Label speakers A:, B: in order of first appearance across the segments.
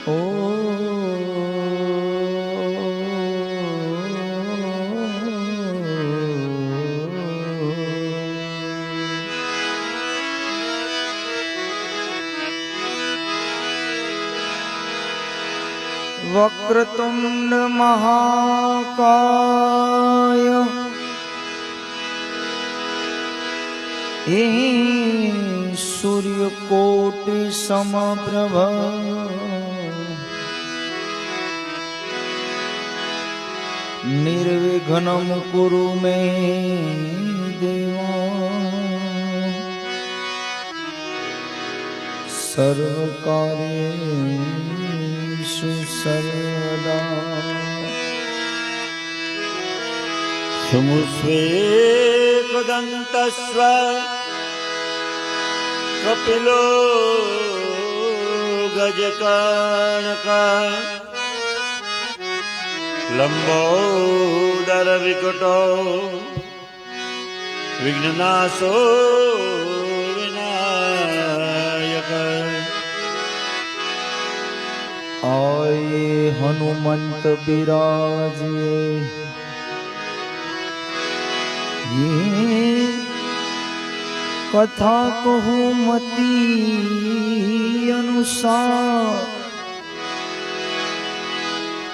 A: ओ वक्रतुंड महाकाय सूर्यकोटि समप्रभ निर्विघ्नं कुरु मे देवा सर्वकार्येषु सर्वदा
B: सुमुस्वेकदन्तस्व कपिलो गजकर्णक लंबोदर विकटो विघ्ननाशो विनायक
A: आये हनुमंत बिराजे ये कथा कहूँ मती अनुसार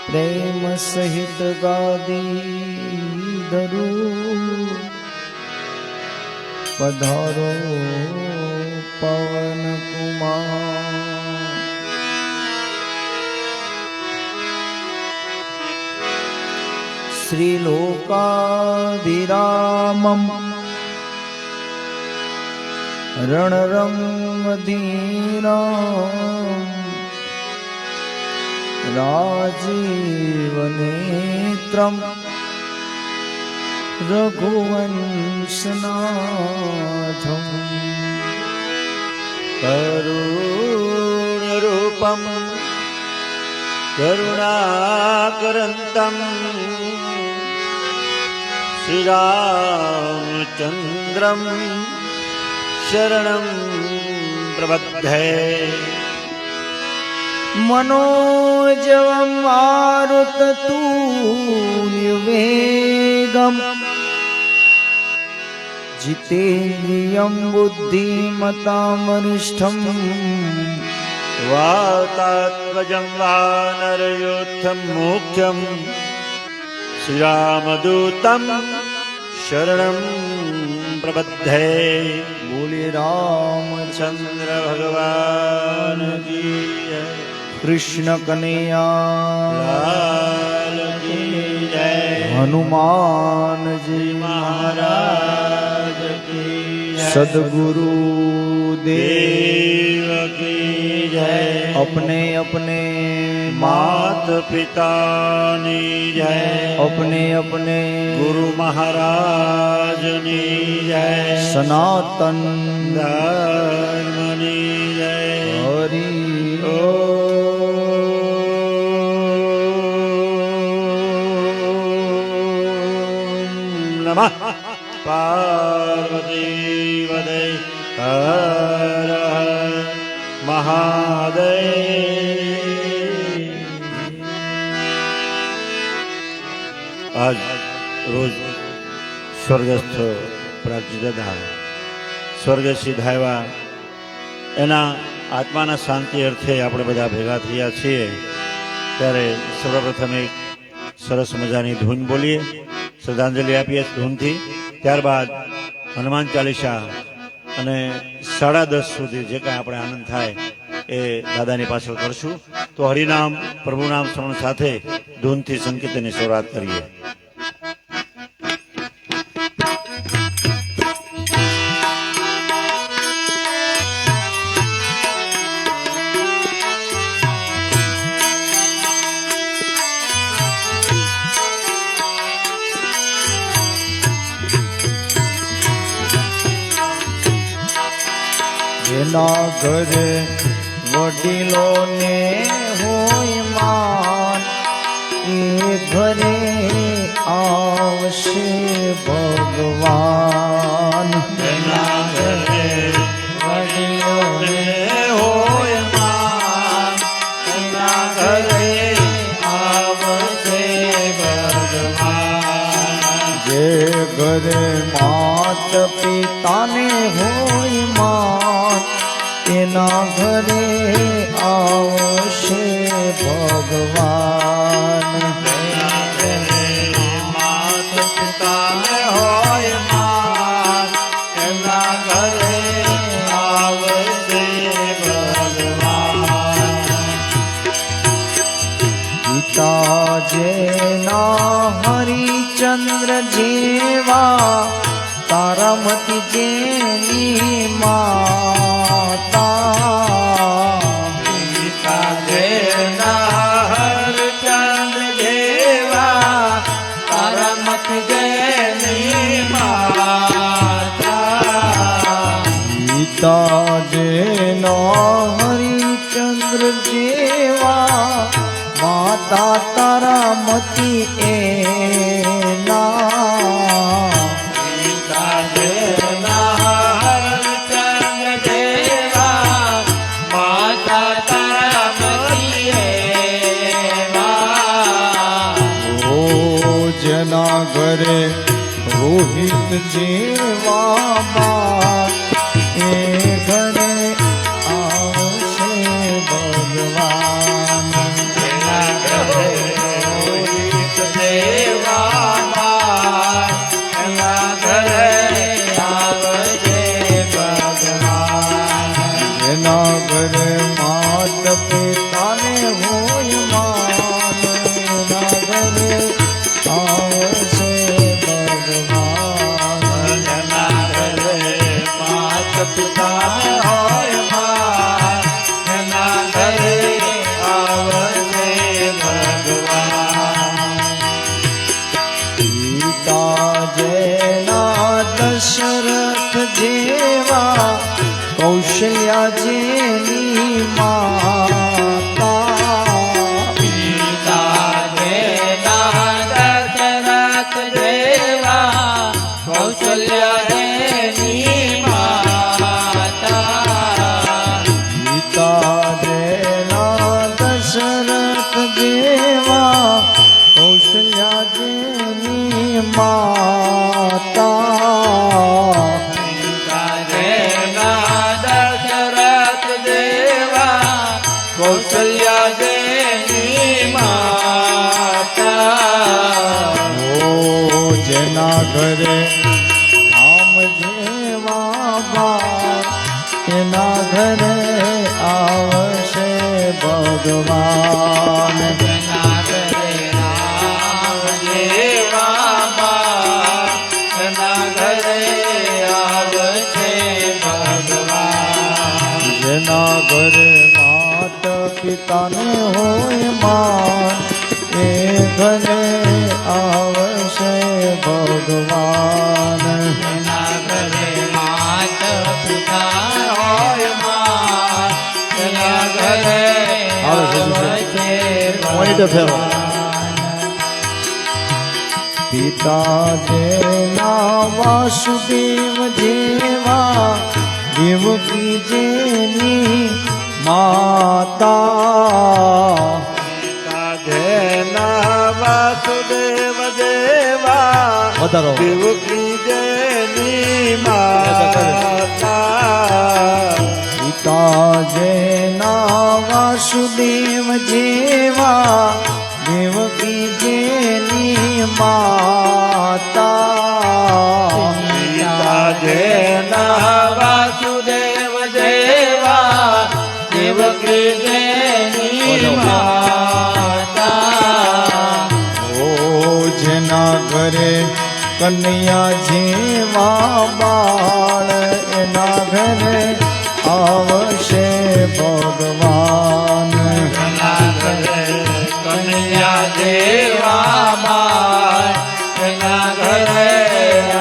A: प्रेम सहित गादी धरू पधारो पवन कुमार श्रीलोकाभिरामम् रणरंगधीराम् राजीवनेत्रम् रघुवंशनाथम्
B: करुणरूपम् करुणाकरन्तम् श्रीरामचन्द्रम् शरणं प्रबद्धे
A: मनोजवं मारुततुल्यवेगम् जितेन्द्रियं बुद्धिमतां वरिष्ठं
B: वातात्मजं वानरयोद्धं मुख्यं श्रीरामदूतं शरणं प्रबद्धे।
A: बोले रामचंद्र
B: भगवान की जय।
A: कृष्ण कन्हैया
B: लाल की जय।
A: हनुमान जी
B: महाराज की जय।
A: सद्गुरु देव
B: की जय।
A: अपने अपने
B: मात पिता नी जय।
A: अपने अपने
B: गुरु महाराज नी जय।
A: सनातन
B: धर्म नी जय।
A: हरि
B: ओम नमः पार्वती वदे हर हर महादेव। आज रोज स्वर्गस्थ प्राचीदादा स्वर्गस्थी धायवा एना आत्माना शांति अर्थे આપણે બધા ભેગા થયા છીએ ત્યારે સર્વપ્રથમ એક સરસ મજાની ધૂન બોલીએ, શ્રદ્ધાંજલિ આપીએ ધૂનથી. ત્યારબાદ હનુમાન ચાલીસા અને 10:30 સુધી જે કાંઈ આપણે આનંદ થાય એ દાદાની પાછળ કરશું. તો હરિનામ પ્રભુનામ સ્મરણ સાથે ધૂનથી સંકીર્તનની શરૂઆત કરીએ.
A: જેના ઘરે વડીલોને હોય માન એ ઘરે આવશે ભગવાન.
B: જેના ઘરે વડીલોને હોય માન એના ઘરે આવશે ભગવાન.
A: જે ઘરે માત પિતાને હોય માન એના ઘરે આવશે ભગવાન.
B: માત પિતાને હોય માન એના ઘરે આવશે ભગવાન.
A: પિતા જેના હરિચંદ્ર જેવા તારામતી જેની માતા.
B: પિતા જેના હરચંદ્ર જેવા તારામત જેની માતા.
A: પિતા જેના હરિચંદ્ર જેવા માતા તારામતી એના.
B: પિતા જેના હરચંદ્ર જેવા માતા તારામતી એવા.
A: ઓ જેના ઘરે રોહિત જેવા બા એ ઘરે આવશે ભગવાન.
B: જેના ઘરે રોહિત જેવા બાપ એના ઘરે આવશે ભગવાન.
A: જેના ઘરે માત પિતાને હોય માન એના ઘરે આવશે ભગવાન.
B: જેના ઘરે માત પિતાને હોય માન એના ઘરે આવશે ભગવાન.
A: પિતા જેના દશરથ જેવા કૌશલ્યા જેની માતા.
B: પિતા જેના દશરથ જેવા કૌશલ્ય જેની માતા.
A: પિતા જેના દશરથ જેવા કૌશલ્યા જેની માતા.
B: પિતા જેના દશરથ જેવા કૌશલ્ય જેની માતા.
A: ઓ જેના ઘરે રામ જેવા બા એના ઘરે આવશે ભગવાન.
B: જેના ઘરે રામ જેવા બાપ એના ઘરે આવશે ભગવાન.
A: જેના ઘરે માત પિતાને હોય માન એ ઘરે આવશે ભગવાન.
B: જેના ઘરે માત પિતા હોય માન એના ઘરે આવશે ભગવાન.
A: પિતા જેના વાસુદેવ જેવા દેવકી જેની માતા.
B: પિતા જેના વાસુદેવ જેવા
A: વધારો
B: દેવકી જેની માતા.
A: પિતા જેના વાસુદેવ જેવા દેવકી જેની માતા.
B: પિતા જેના વાસુદેવ જેવા દેવકી જેની માતા.
A: ઓ જેના ઘરે કન્યા જેવા બાળ એના ઘરે આવશે ભગવાન.
B: એના ઘરે કન્યા દેવા બાળ એના ઘરે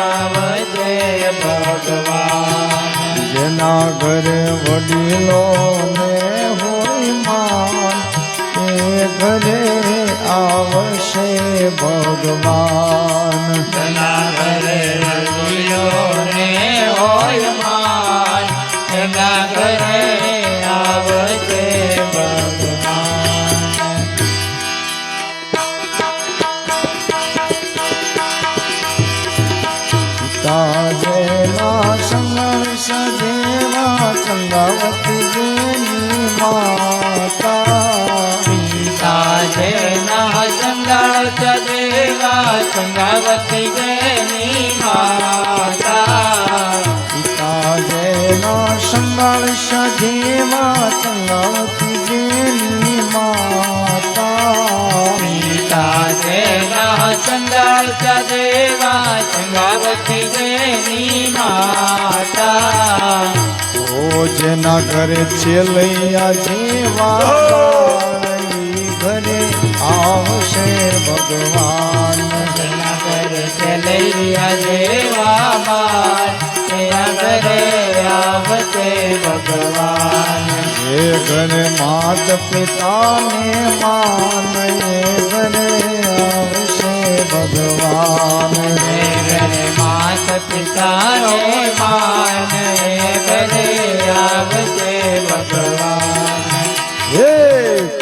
B: આવશે ભગવાન.
A: જેના ઘરે વડીલોને હોય માન એ ઘરે આવશે ભગવાન.
B: એના ઘરે વડીલોને હોય માન એના ઘરે આવશે ભગવાન.
A: સંગાવતી જેની માતા
C: પિતા જેના સંગાળ દેવા સંગાવતી જેની માતા
A: પિતા જેના સંગાળ જેવા સંગાવતી જેની માતા
C: પિતા જેના સંગાળ દેવા સંગાવતી જેની માતા
A: જેના ઘરે છેલૈયા જેવા ઘરે આવશે ભગવાન
C: જેના ઘરે ચલૈયા દેવા માન તેના ઘરે આવશે ભગવાન
A: જે ઘરે માત પિતાને માન એ ઘરે આવશે ભગવાન
C: ઘરે માત પિતાને માન ઘરે આવશે ભગવાન
A: હે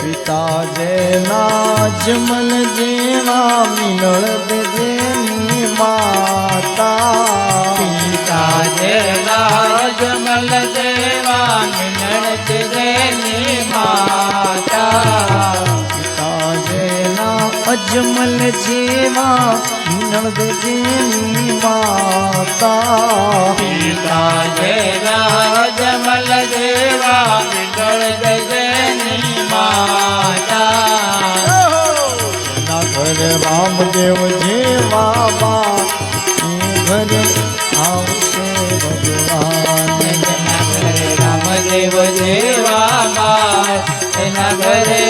A: પિતા જેના જમલ જેવા મિનળ જેની માતા
C: પિતા જેના જમલ દેવા મિનળ જેની માતા
A: પિતા જેના અજમલ જેવા મિનળ જેની માતા
C: પિતા જેના જમલ દેવા મિનળ જેની માતા
A: જેના ઘરે રામદેવ જેવા બા એ ઘરે આવશે ભગવાન
C: એના ઘરે રામદેવ દેવા માન એના ઘરે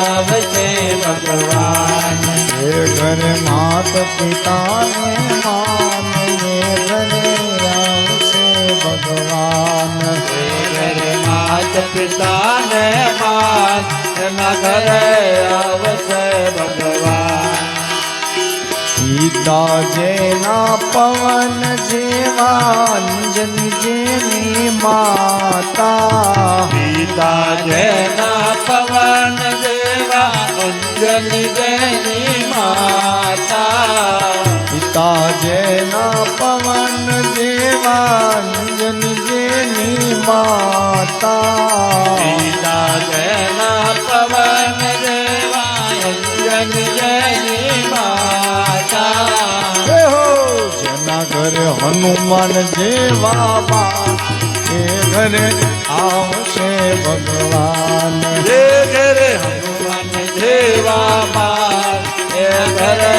C: આવશે ભગવાન
A: એ ઘરે માત પિતાને માન એ ઘરે આવશે ભગવાન
C: ઘરે માત પિતાને માન એના ઘરે આવશે ભગવાન
A: પિતા જેના પવન જેવા અંજન જેની માતા
C: પિતા જેના પવન દેવા અંજલિ જેની માતા
A: પિતા જેના પવન જેવા અંજન જેની માતા
C: પિતા જેના પવન દેવા અંજલિ જેની માતા
A: જેના ઘરે હનુમાન જેવા બા એ ઘરે આવશે ભગવાન
C: જે ઘરે હનુમાન દેવા માન એ ઘરે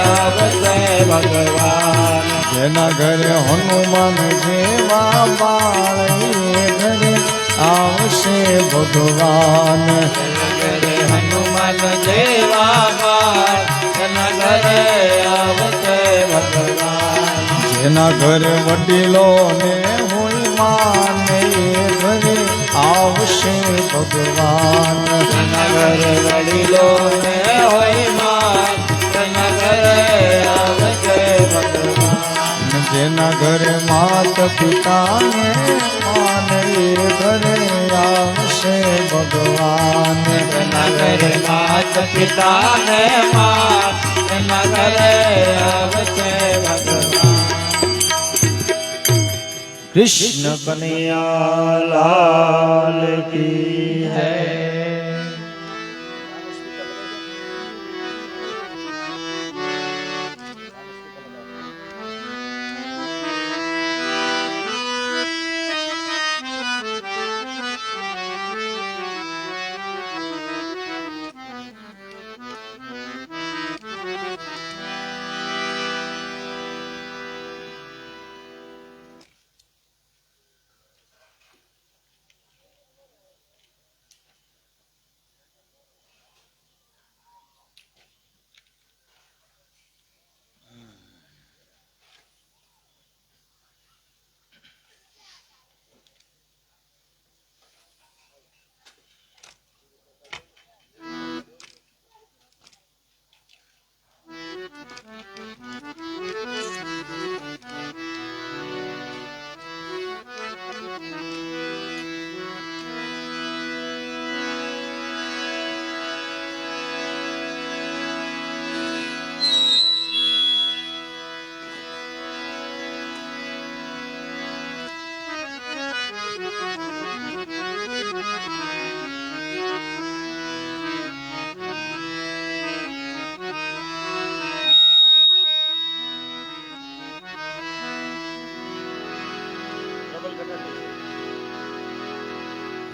C: આવશે ભગવાન
A: જેના ઘરે હનુમાન જેવા બાળ એ ઘરે આવશે ભગવાન
C: ઘરે હનુમાન દેવા માન એના ઘરે આવશે ભગવાન
A: જેના ઘરે વડીલો ને હોય માન એ ઘરે આવશે ભગવાન
C: એના ઘરે વડીલો ને હોય માન એના ઘરે આવશે ભગવાન
A: જેના ઘરે માત પિતાને માન એ ઘરે આવશે ભગવાન
C: એના ઘરે માત પિતાને માન એના ઘરે આવશે ભગવાન
A: કૃષ્ણ
B: કનૈયા લાલ કી
C: જય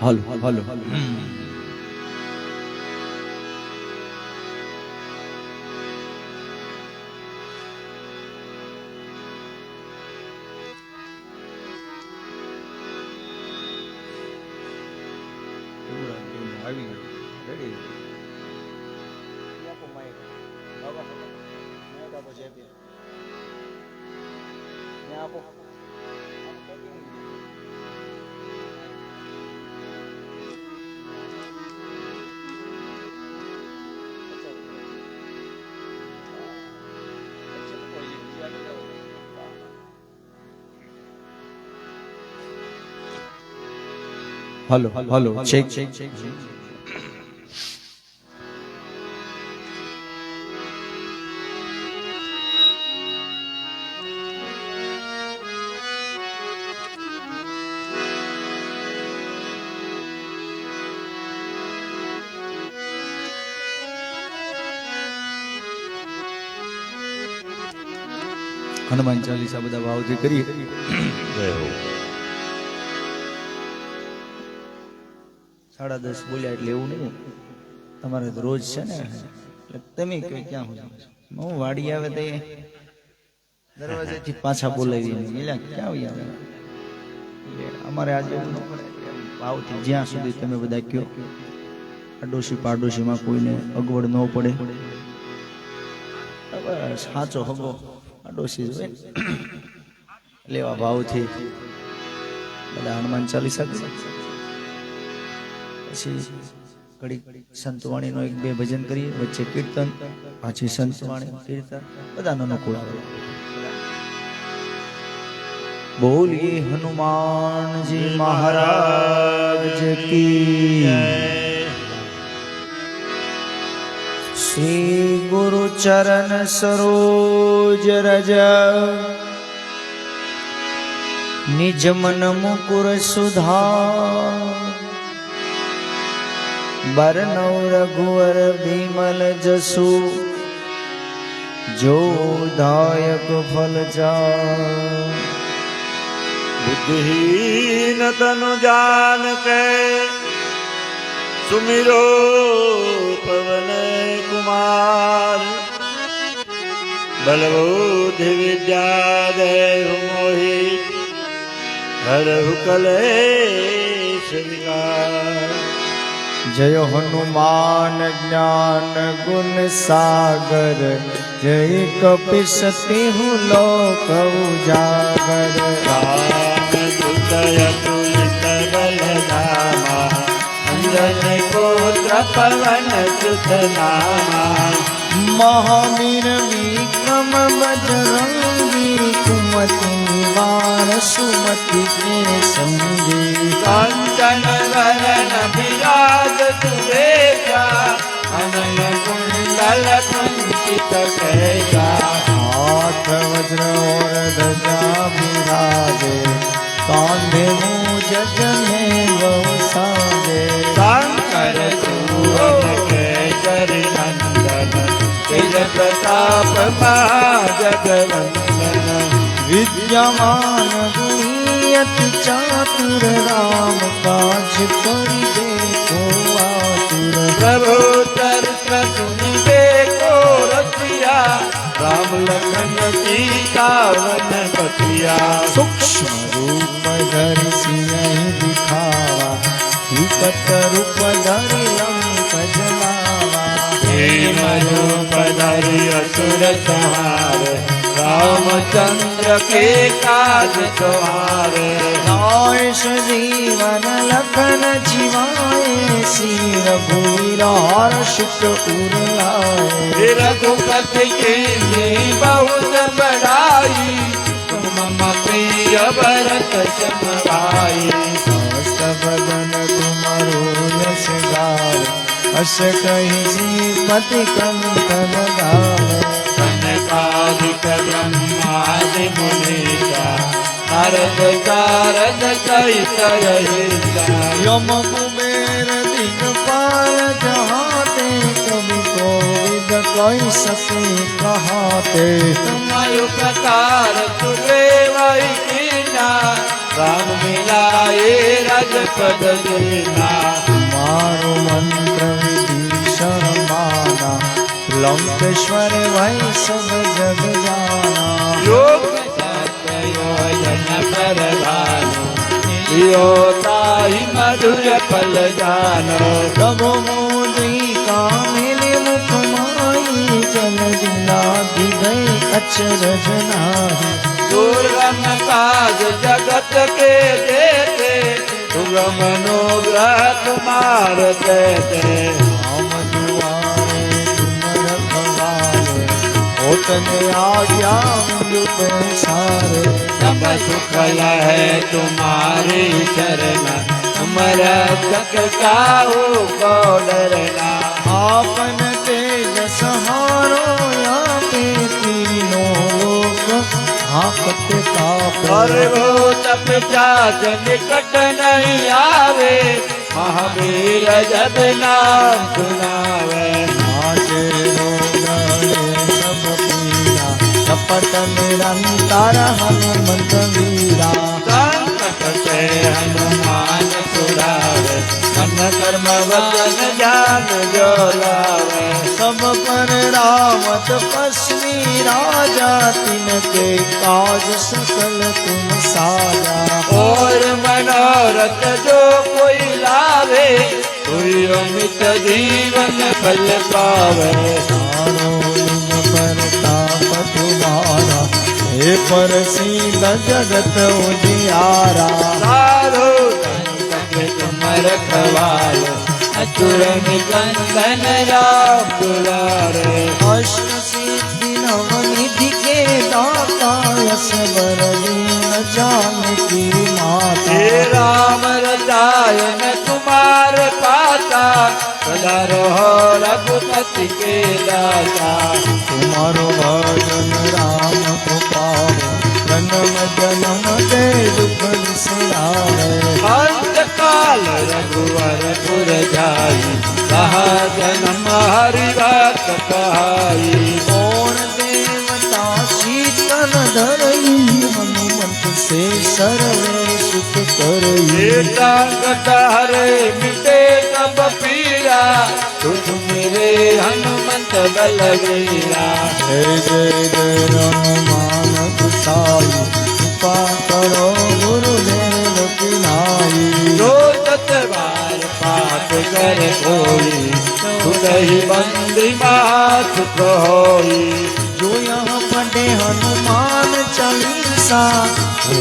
A: હાલો હાલો હાલો હાલો ચેક હનુમાન ચાલીસા બધા ભાવથી કરીએ.
B: જય હો.
A: 10:30 બોલ્યા એટલે એવું નહીં, તમારે તો રોજ છે ને, એટલે તમે કઈ ક્યાં હું વાડી આવે તો દરવાજેથી પાછા બોલાવી એટલે ક્યાં આવે અમારે આજે એવું ન પડે. ભાવથી જ્યાં સુધી તમે બધા કયો, આડોશી પાડોશીમાં કોઈને અગવડ ન પડે. સાચો હગો આડોશી હોય લેવા ભાવથી બધા હનુમાન ચાલીસા પછી ઘડી સંતવાણીનો 1-2 ભજન કરીએ, વચ્ચે કીર્તન, પાછી સંતવાણી કીર્તન, બધાનો અનુકૂળ આવે. બોલીએ હનુમાનજી મહારાજ કી. શ્રી ગુરુ ચરણ સરોજ રજ નિજ મન મુકુર સુધા બરનૌ રઘુવર વિમલ જસુ જો દાયક ફલ જા.
B: बुद्धिहीन तनु जान के सुमिरो पवन कुमार बलबुद्धि विद्या देव मोहि हरहु कलेश विकार.
A: जय हनुमान ज्ञान गुण सागर जय कपीस तिहु लोक उजागर.
C: तुलित बलधामा अंजन पुत्र पवन सुत नामा
A: महावीर विक्रम बजरंगी कुमति निवार सुमति के संगी.
C: कांचन वरण विराज सुरेशा अनन कुंडल कुंचित कैसा.
A: हाथ वज्र और ध्वजा विराजे कांधे मूज जनेऊ साजे.
C: शंकर सुवन केसरी नंदन तेज प्रताप जगवंदन
A: विद्यमान गुणियति चातुर राम काज करिबे को आतुर.
C: प्रभु चरित्र सुनिबे को रसिया राम लखन सीता वन बसिया.
A: सूक्ष्म रूप धरि सिंह दिखावा विकट रूप धरि लंक जलावा.
C: हेम रूप धरि असुर संहार रामचंद्र के काज सवारे.
A: नाश जीवन लखन जिवाए श्री रघुवीर हर्षित उर लाए.
C: रघुपति के बहुत बड़ाई तुम प्रिय भरत सम भाई.
A: समस्त बदन तुमरो यश गाय अस कहीं श्रीपति कंठन गाय.
C: कनकादिक ब्रह्मादि मुनीसा नारद कारद सहित रहिसा.
A: यम कुबेर दिगपाल जहाते कवि कोविद कहि सके कहाते.
C: तुम उपकार तुरे वही कीना રામ મિલાએ રાજપદ દેના
A: મારો મંત્ર વિભીષણ માના લંકેશ્વર વૈ સબ જગ જાના
C: યોગ સત્યોજન પરધાનો યોતાઈ મધુર ફલ જાનો
A: પ્રભુ મોદી કામિલ મુખ માઈ જલ દિલાધિ ગઈ અચરજ નાહી
C: दुर्गम काज जगत के देते दुर्गम अनुग्रह तुम्हार देते
A: राम दुआरे तुम रखवारे होतने आज्ञा युग सारे
C: सब सुख है तुम्हारी शरण हमारा तक काहू को डरना
A: आपन तेज सहारो आपे तीनों लोक हाकत ताप
C: अरे वो तप जात निकट नहीं आवे महावीर जब नाम सुनावे
A: नाचे रोगणे सब पीरा कपट निरंतर हनुमंत वीरा
C: संकट से हनुमान छुड़ावे मन कर्म वचन ज्ञान जो लावे
A: सब पर राम तपस्वी राजा तिनके काज सकल तुम साजा
C: और मनोरथ जो कोई लावे कोई अमित जीवन फल पावे
A: सारो युग परताप तुम्हारा हे पर सीध जगत उजियारा
C: सारो संकट तुम रखवालो अचुर निकंदन राम दुलारे
A: अष्ट सिद्धि नवनिधि के दाता असबर दीन जानकी माता
C: हे राम रसायन तुम्हार पाता सदा रहो रघुपति के दाता
A: तुम्हारो भजन राम को पावे जन्म जन्म दे दुख बिसरावे
C: अंत काल रघुवर पुर जाई कहा जन्म हरि भक्त कहाई
A: और देवता शीतल धरई हनुमंत से सर्वे सुख करई
C: संकट हरे मिटे सब पीरा तुझ मेरे हनुमंत बलवीरा
A: जय जय जय हनुमान गुसाई कृपा करो गुरुदेव की नाई
C: जो तत्वार पाठ कर कोई सुदहि बंदी मात होई
A: जो यहाँ पढ़े हनुमान चालीसा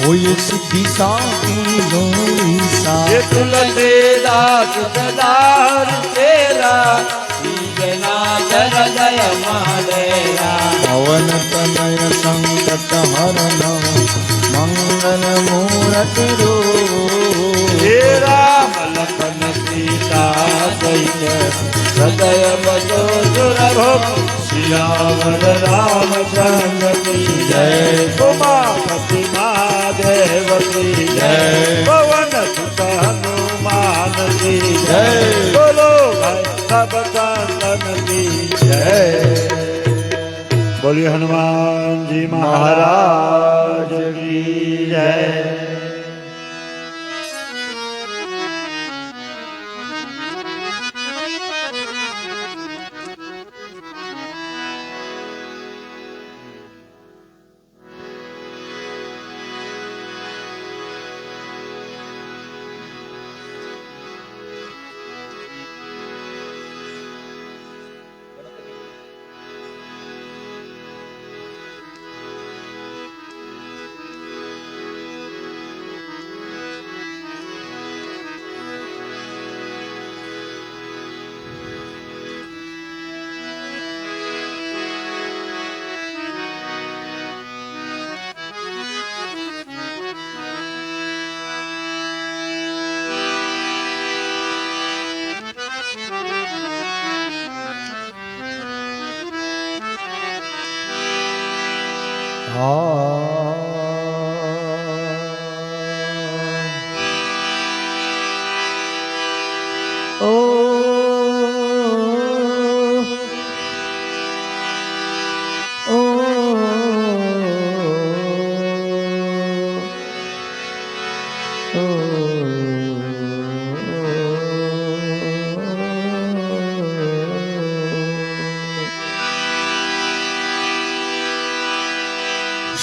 A: होय सिद्धि साकी गौरीसा
C: ये तुलसीदास सदार तेरा सीजना कर जय महादेवा
A: पवन तनय संकट हरण मंगल मूरति
C: हे राम लखन सीता सहित हृदय बसो सुरभुप सियावर रामचंद्र की जय उमापति महादेव की जय पवन सुत हनुमान की जय बोलो भाई सब संतन की जय बोलिए हनुमान जी महाराज की जय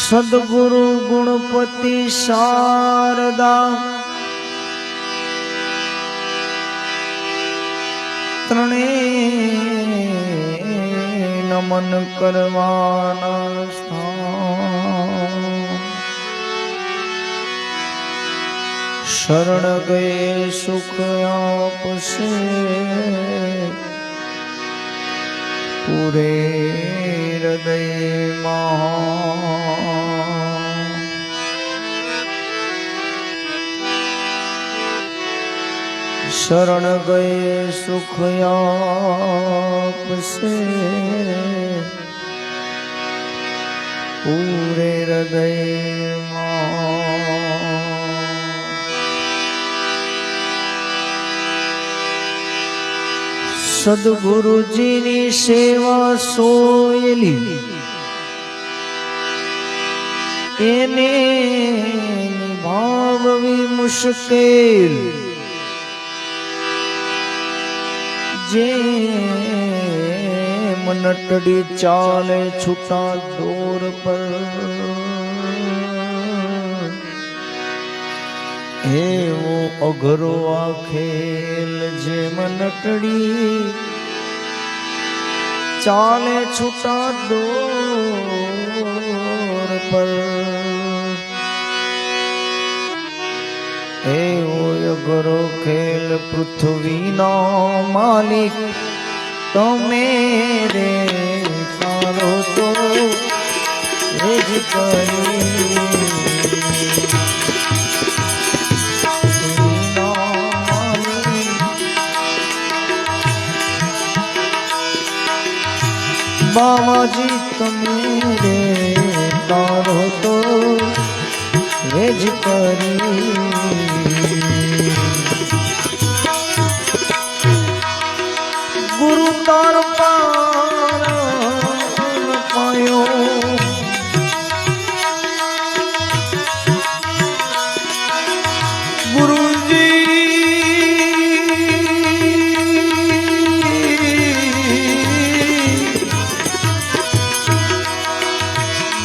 A: સદગુરુ ગુણપતિ શારદા ત્રણે નમન કરવાના સ્થાન શરણ ગયે સુખ આપશે પૂરે હૃદયમાં શરણ ગયે સુખ આપશે પૂરે હૃદયમાં સદગુરુજીની સેવા સોયેલી એને નિભાવવી મુશ્કેલ જે મનટડી ચાલે છૂટા દોર પર એવો અઘરો આ ખેલ જે મનટડી ચાલે છૂટા દોર પર એવો અઘરો ખેલ પૃથ્વીનો માલિક તમે રે તારો તો એ જ કરી બાવાજી તમે રે તારો તો એ જ કરી ગુરુ તારો પાયો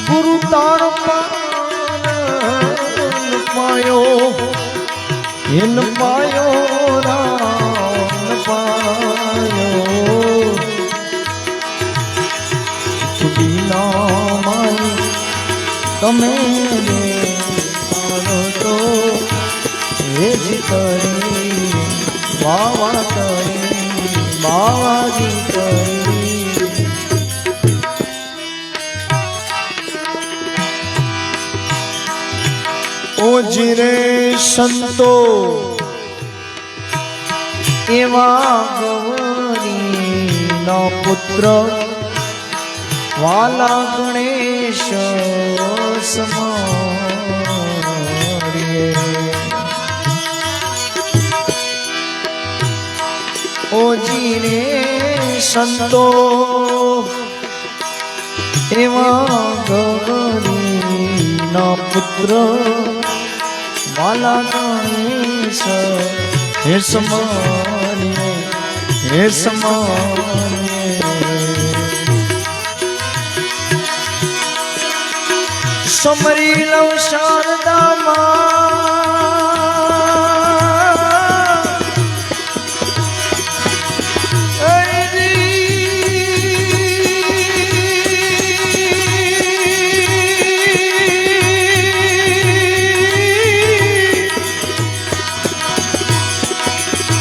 A: ગુરુ તારો પાયો એન પાયો રામ પાયો બિના મારી તમે મારો તો એ જ કરી વાવા કરી બાવાજી કરી ઓજીરે સંતો એવા ગૌરીનો પુત્ર વાલા ગણેશ સમારીએ ઓજીરે સંતો એવા ગૌરીનો પુત્ર વાલા ગણેશ હે સમારીએ હે સમારીએ સમરી લવ શારદામાં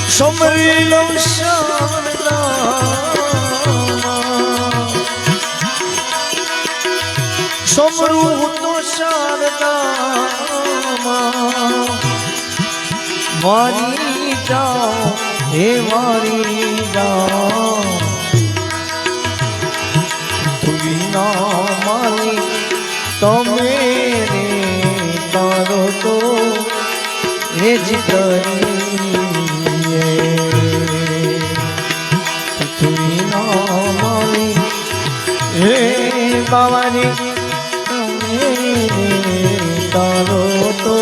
A: સમરી લવ સમરું તો શારદામાં મારી જાઓ હે મારી જાઓ વિના મારી તમે રે તારો તો એ જ કરીએ વિના મારી હે બાવાની તારો તો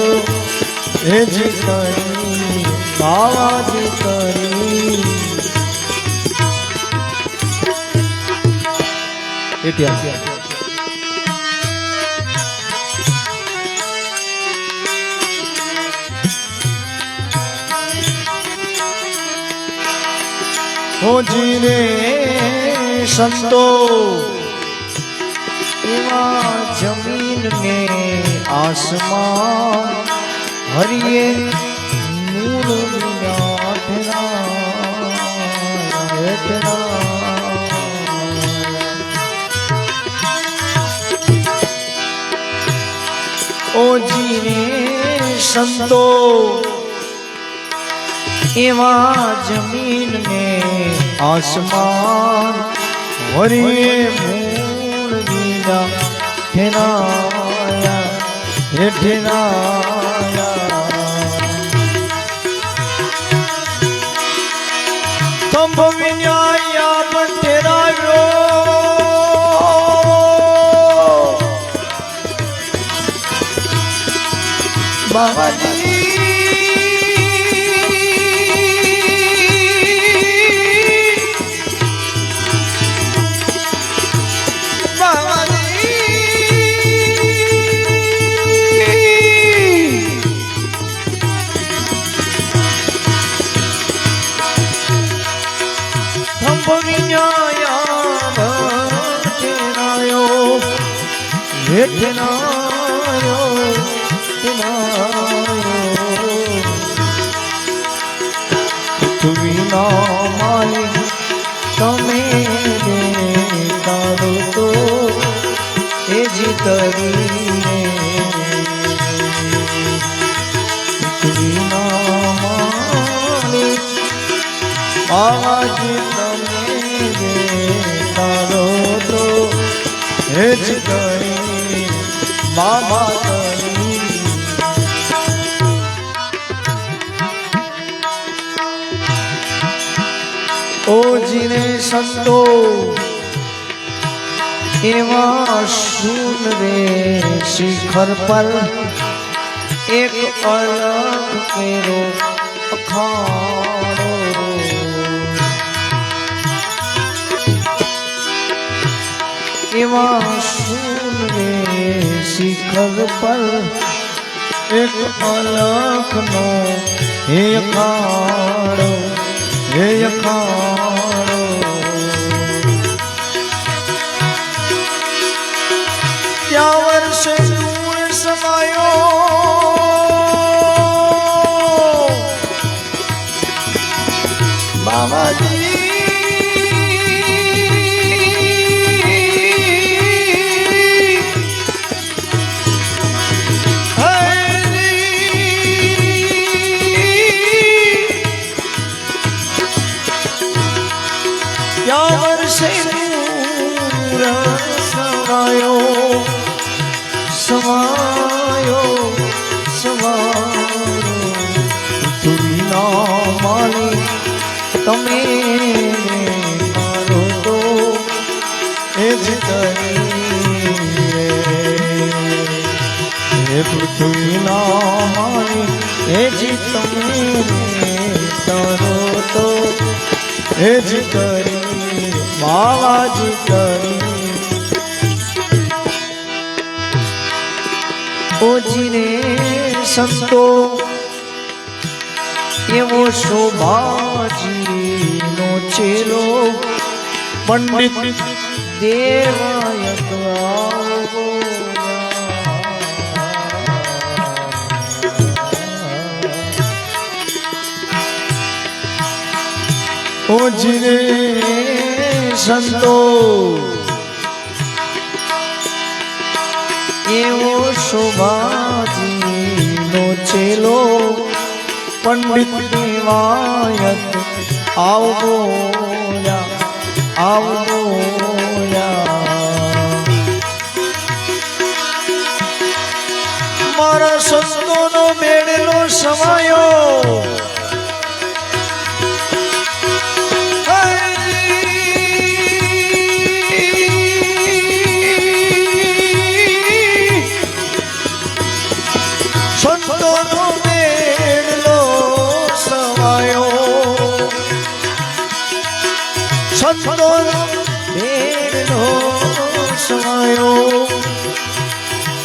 A: એ જ કરી બાવાજી કરી ઇતિહાસ હોજી રે સંતો એવા જમીન ને આસમાન હરિએ નૂર વિના તેરા ઓજી રે સંતો એવા જમીન ને આસમાન હરિએ મૂળ વિના ઠેરાયા હે ઠેરાયા તંભ વિન્યાયા પણ ઠેરાયો બાબાજી તમે તારો તો એ જી કરીને આજ તમે તારો તો એ જ કરી બાબા કરી ઓજીને સંતો એવા શૂન રે શિખર પર એક અલગ કેરો અખાડો એવા શૂન રે શિખર પર એક અલગ નો હે અખાડો હે અખાડો ત્યાં વર્ષે ધૂળ સમાયો બાબાજી સમાયો પૃથ્વીના માલિક તમે મારો તો એ જ કરી પૃથ્વીના માલિક એ જ તમે તારો તો એ જ કરી બાવાજી કરી ઓજીને સંતો એવો શોભાજીનો ચેલો પંડિત દેવાયત આવો ઓજીને સંતો એવો શોભાજીનો ચેલો પંડિત દેવાયત આવવો આવવો મારા સંતોનો મેળેલો સમાયો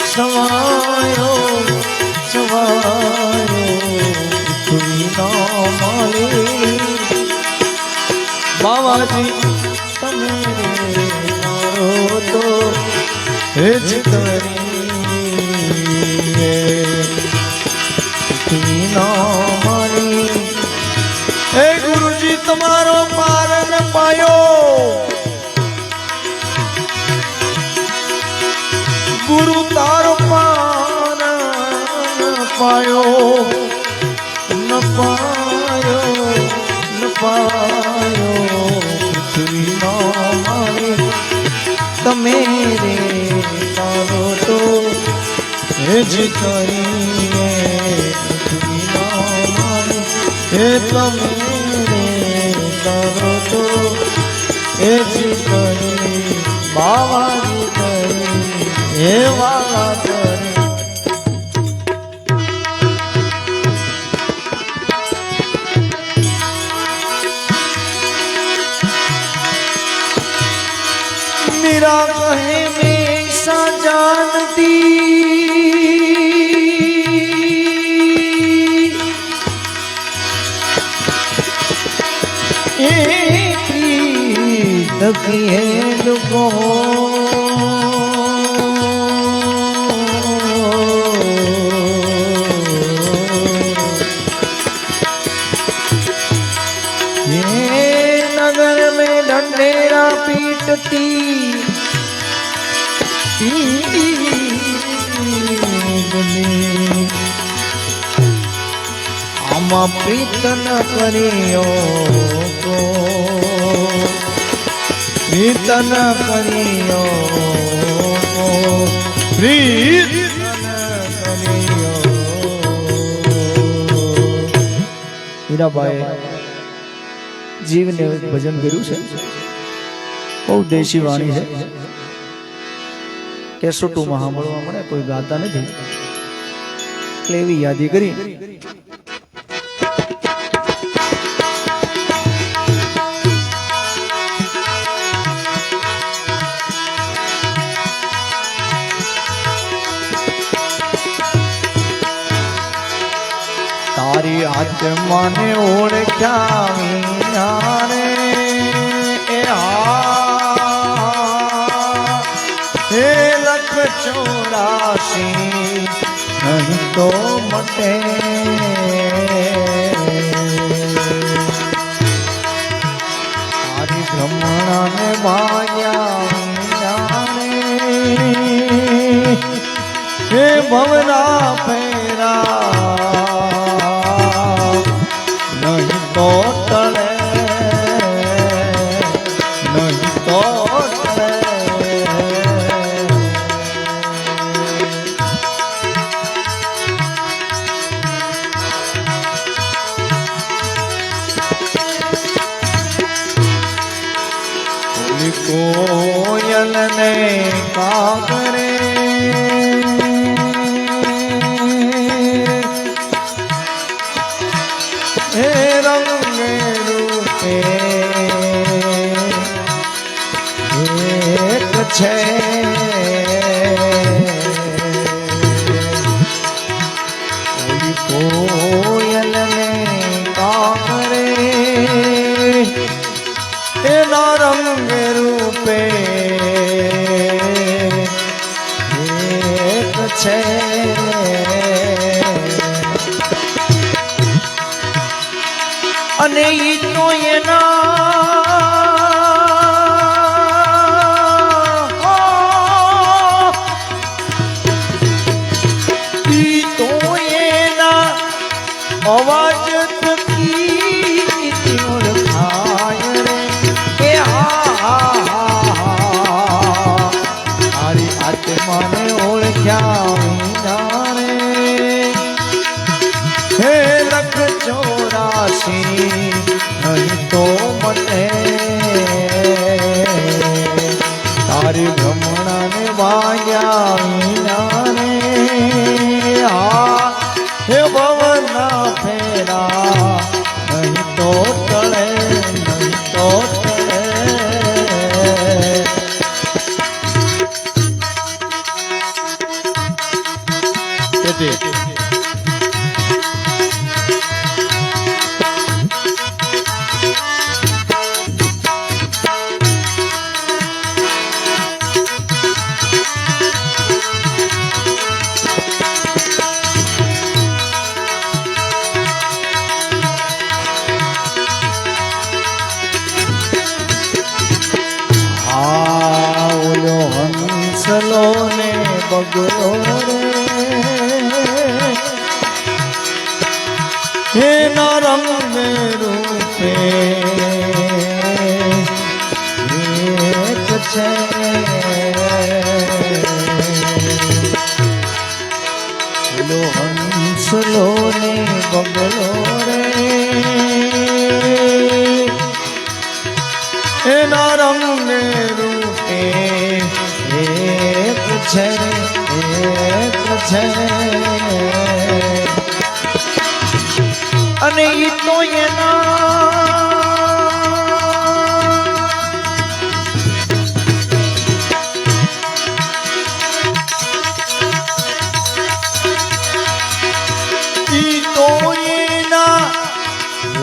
A: સમાયો સમાયો તુમી ના માલિક બાવાજી તમે મારો તો હે જ કરી મારી હે ગુરુજી તમારો પાર ન પાયો ગુરુ તારો પાર ન પાયો ન પાયો ન પાયો પૃથ્વીનો મારી તમે રે તારો તો હે જ કરીને પૃથ્વીનો મારી હે તમે રે તારો તો હે જ કરી બાવાજી કરી હે વાલા કરી मेरा कहे में सा जानती प्रीत की है लुको नगर में ढंढेरा पीटती આમાં પ્રીત ન કર્યો પ્રીત ન કર્યો પ્રીત ન કર્યો હીરાભાઈ જીવને ભજન કર્યું છે બહુ દેશી વાણી છે કેસોટુમાં સાંભળવા મળે કોઈ ગાતા નથી એટલે એવી યાદી કરી તારી આત્માને ઓળખ્યા વિના રે એ હે લખ 84 નહીં તો મટે તારી ભ્રમણાને માયા વિના હે ભવના ફેરા નહીં તો ટળે નહીં તો ટળે કોયલ ને કાગરે હે રંગે રૂપે એક છે કોયલ ને કાગરે એના રંગે રૂપે એક છે અને ઈ તો એના અવાજ થકી ઓળખાય રે એ હારી આત્માને ઓળખ્યા વિના રે હે લખ 84 નહીં તો મટે તારી ભ્રમણાને વાગ્યા વિના રે હે ભવના ફેરા નહીં તો ટળે નહીં તો ટળે બગલો રે એના રંગ રૂપે એક છે લો હંસલો ને બગલો રે એના રંગ રૂપે એક છે અને ઈ તો એના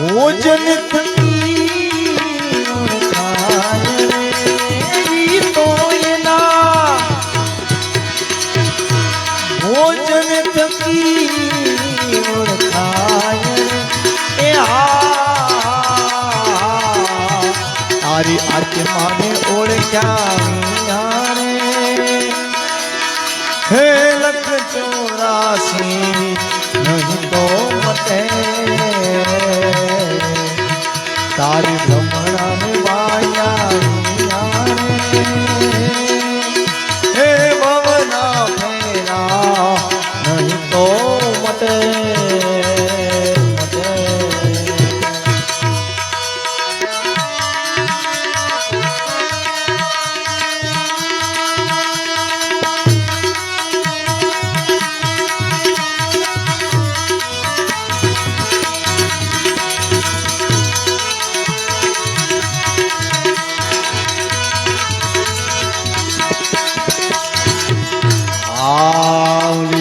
A: ભોજન થકી ઓળખાય રે ઈ તો એના ભોજન થકી ઓળખાય એ તારી આત્માને ઓળખ્યા રે હે લખ 84 નહીં તો મતે તારી ભ્રમણાને વાયા હે ભવના ફેરા નહીં તો મતે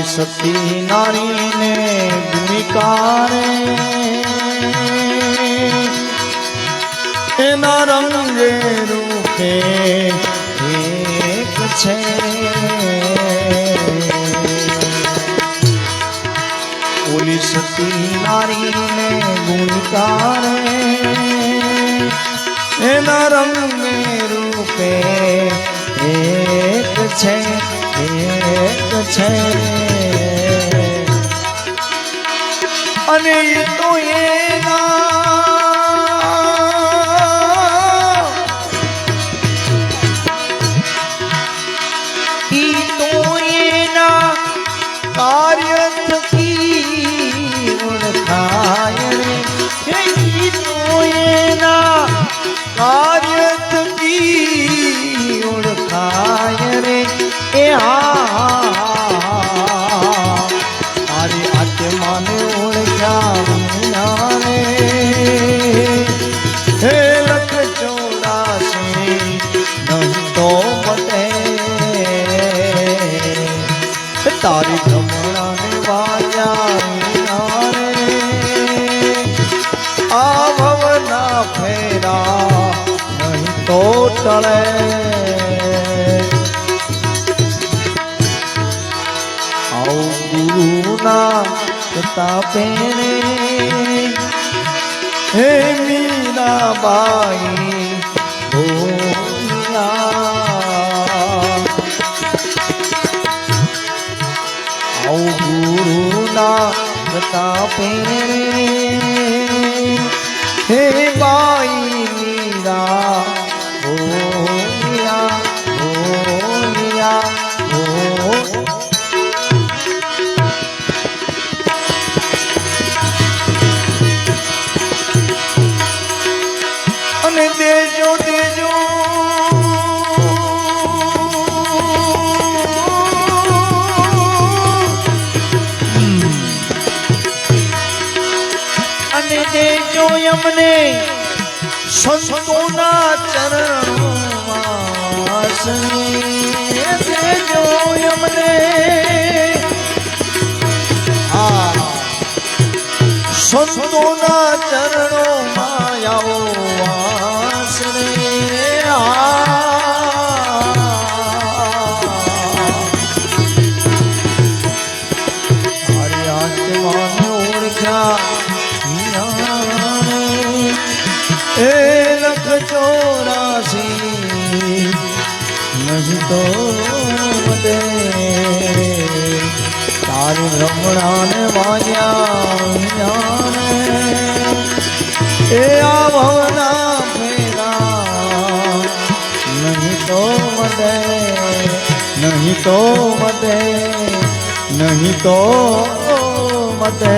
A: સતી નારીને ભૂમિકારે એના રંગે રૂપે એક છે ઓલી સતી નારીને ભૂમિકારે એના રંગે રૂપે એક છે અને તો એના કાર્ય થકી ઓળખાય રે તો એના કાર્ય થકી ઓળખાય રે એ તારી આત્માને ઓળખ્યા રે હે લખ 84 નહીં તો મતે તારી ભ્રમણાને વાયા રે આ ભવના ફેરા નહીં તો ટળે ગુરુના પ્રતાપે હે મીરાબાઈ ગુરુના પ્રતાપે હે બાઈ મીરા અને દેજો અને દેજો અમને સંતોના ચરણોમાં દેજો અમને સંતોના ચરણોમાં આવો વાસ રે તારી આત્માને ઓળખ્યા એ લખ 84 નહીં તો મતે હારી રમણા ને વાયા એ આ ભવના ફેરા નહીં તો મટે નહીં તો મટે નહીં તો મટે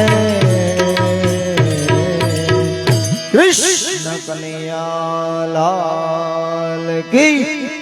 A: કૃષ્ણ કનૈયા લાલ કી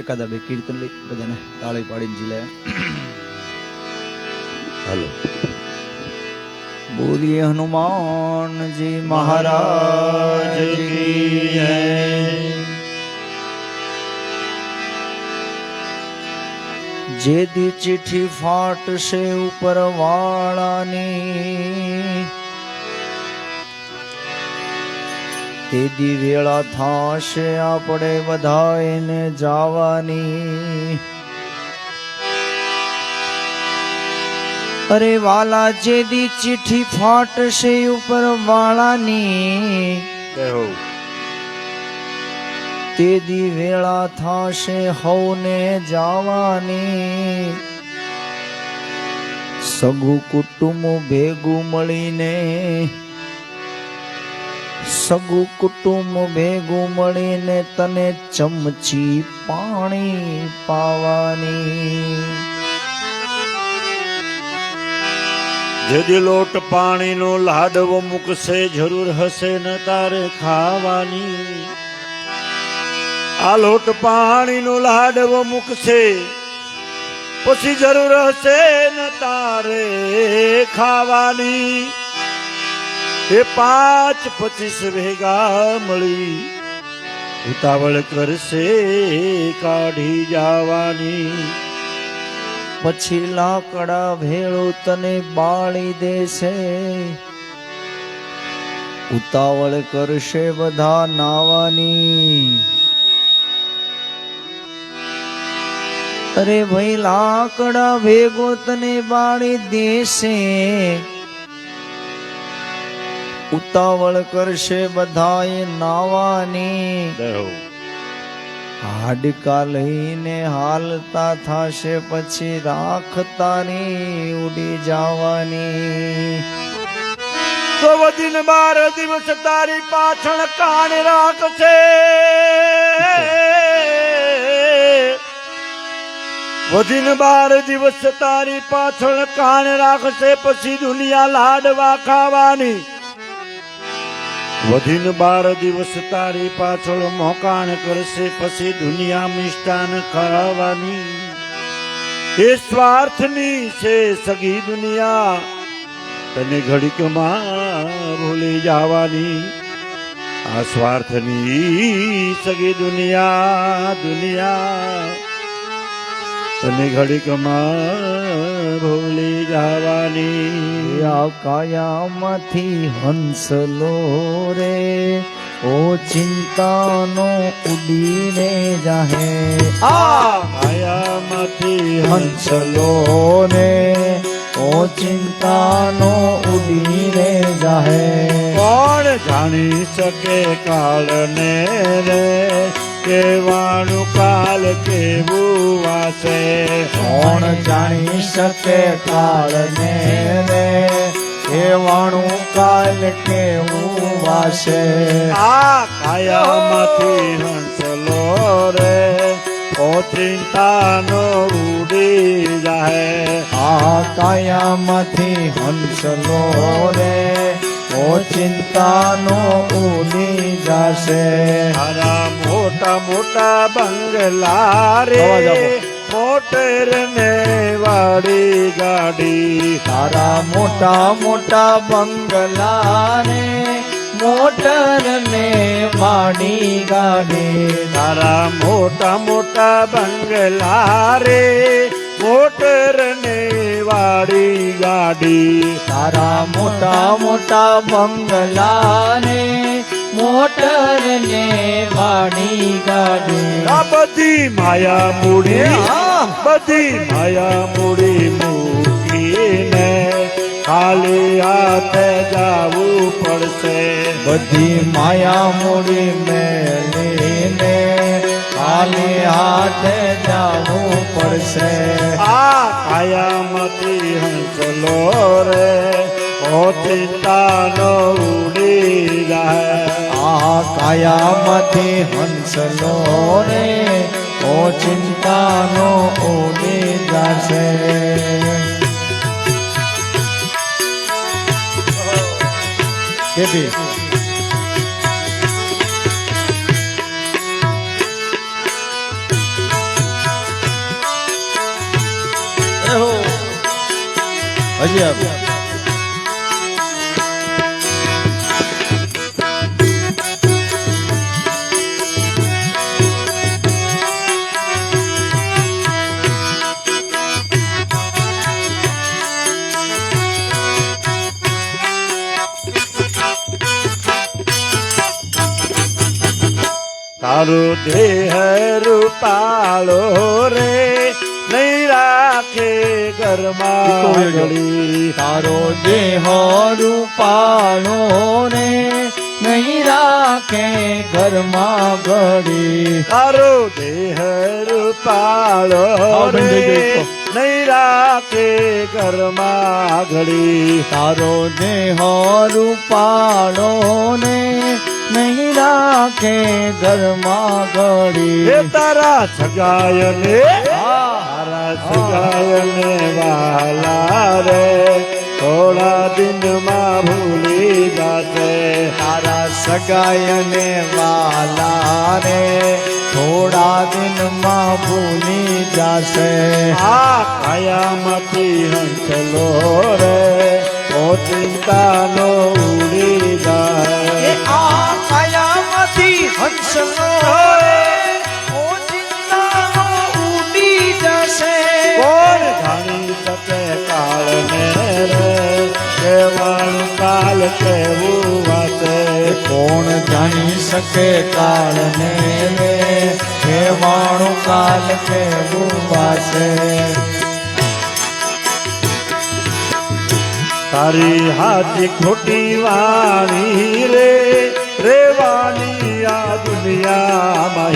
A: એકાદા બે કીર્તન લઈ બધાને તાળી પાડીને જીલે
B: હાલો
A: બોલીએ હનુમાનજી મહારાજ કી જય જે દી ચિઠ્ઠી ફાટશે ઉપર વાળાની તે દી વેળા થાશે આપણે બધાને જવાની અરે વાલા જે દી ચિઠ્ઠી ફાટશે ઉપર વાળાની તે દી વેળા થાશે હવને જવાની સગું કુટુંબ ભેગું મળીને સગું કુટુંબ ભેગું મળીને તને ચમચી પાણી પાવાની
B: જેદી લોટ પાણીનો લાડવો મૂકશે જરૂર હશે ન તારે ખાવાની આ લોટ પાણીનો લાડવો મૂકશે પછી જરૂર હશે ન તારે ખાવાની એ 5-25 ભેગા મળી ઉતાવળ કરશે કાઢી જવાની
A: પછી લાકડા ભેળો તને બાળી દેશે ઉતાવળ કરશે બધા નાવાની અરે ભાઈ લાકડા ભેગો તને બાળી દેશે ઉતાવળ કરશે બધાએ નાવાની હાડકા લઈને હાલતા થાશે પછી રાખ તારી ઉડી જવાની
B: તો દિન 12 દિવસ તારી પાછળ કાન રાખશે વધીન 12 દિવસ તારી પાછળ કાન રાખશે પછી દુનિયા લાડવા ખાવાની વધીન 12 દિવસ તારી પાછળ મોકાણ કરશે પછી દુનિયા મિષ્ટાન ખાવાની એ સ્વાર્થની છે સગી દુનિયા તને ઘડીકમાં ભૂલી જવાની આ સ્વાર્થની સગી દુનિયા તને ઘડીકમાં ભૂલી જવાની
A: આ કાયામાંથી હંસલો રે ઓ ચિંતાનો ઉડીને જાહે
B: આ કાયામાંથી
A: હંસલો ને ઓ ચિંતાનો ઉડીને જાહે
B: કોણ જાણી શકે કાળને રે કેવાનું કાલ કેવું વાસે
A: કોણ જાણી શકે કાળને રે કેવાણું કાલ કેવું વાસે
B: આ કાયામાંથી હંસલો રે ઓ ચિંતાનો ઉડી જાય
A: આ કાયામાંથી હંસલો રે ઓ ચિંતાનો ઉડી જાશે
B: તારા મોટા મોટા બંગલા રે
A: અવાજ આપો.
B: મોટર ને વાડી ગાડી
A: તારા મોટા મોટા બંગલા ને મોટર ને વાડી ગાડી
B: તારા મોટા મોટા બંગલા રે મોટર ને વાડી ગાડી
A: તારા મોટા મોટા બંગલા ને મોટર ને વાડી ગાડી
B: આ બધી માયા મૂડી બધી માયા મૂડી મૂકીને ખાલી હાથે જાવું પડશે
A: બધી માયા મૂડી મેલીને ખાલી હાથે જાવું પડશે
B: આ કાયામાંથી હંસલો રે ઓ ચિંતાનો ઉડી જાય
A: આ કાયામાંથી હંસલો રે ઓ ચિંતાનો ઉડી જાશે બેબી હજી આપ
B: તારો દેહ રૂપાળો રે નહીં રાખે ઘરમાં ઘડી
A: તારો દેહ રૂપાળો રે નહીં રાખે ઘરમાં ઘડી
B: તારો દેહ રૂપાળો રે નહીં રાખે ઘરમાં ઘડી
A: તારો દેહ રૂપાળો ને નહીં રાખે ઘરમાં
B: એ
A: ઘડી
B: તારા સગાયને તારા સગાયને વાલા રે થોડા દિનમાં ભૂલી જાશે
A: તારા સગાયને વાલા રે થોડા દિનમાં ભૂલી જાશે
B: આ કાયામાંથી હંસલો રે ઓ ચિંતાનો ઉડી જાય
A: આ કાયામાંથી હંસલો રે ઓ ચિંતાનો ઉડી જશે
B: કોણ જાણી શકે કાળને રે કેવાનું કાલ કેવું વાસે
A: કોણ જાણી શકે કાળને રે કેવાણું કાલ કેવું વાસે
B: તારી હાથી ખોટી વાણી રે રેવાની આ દુનિયામાં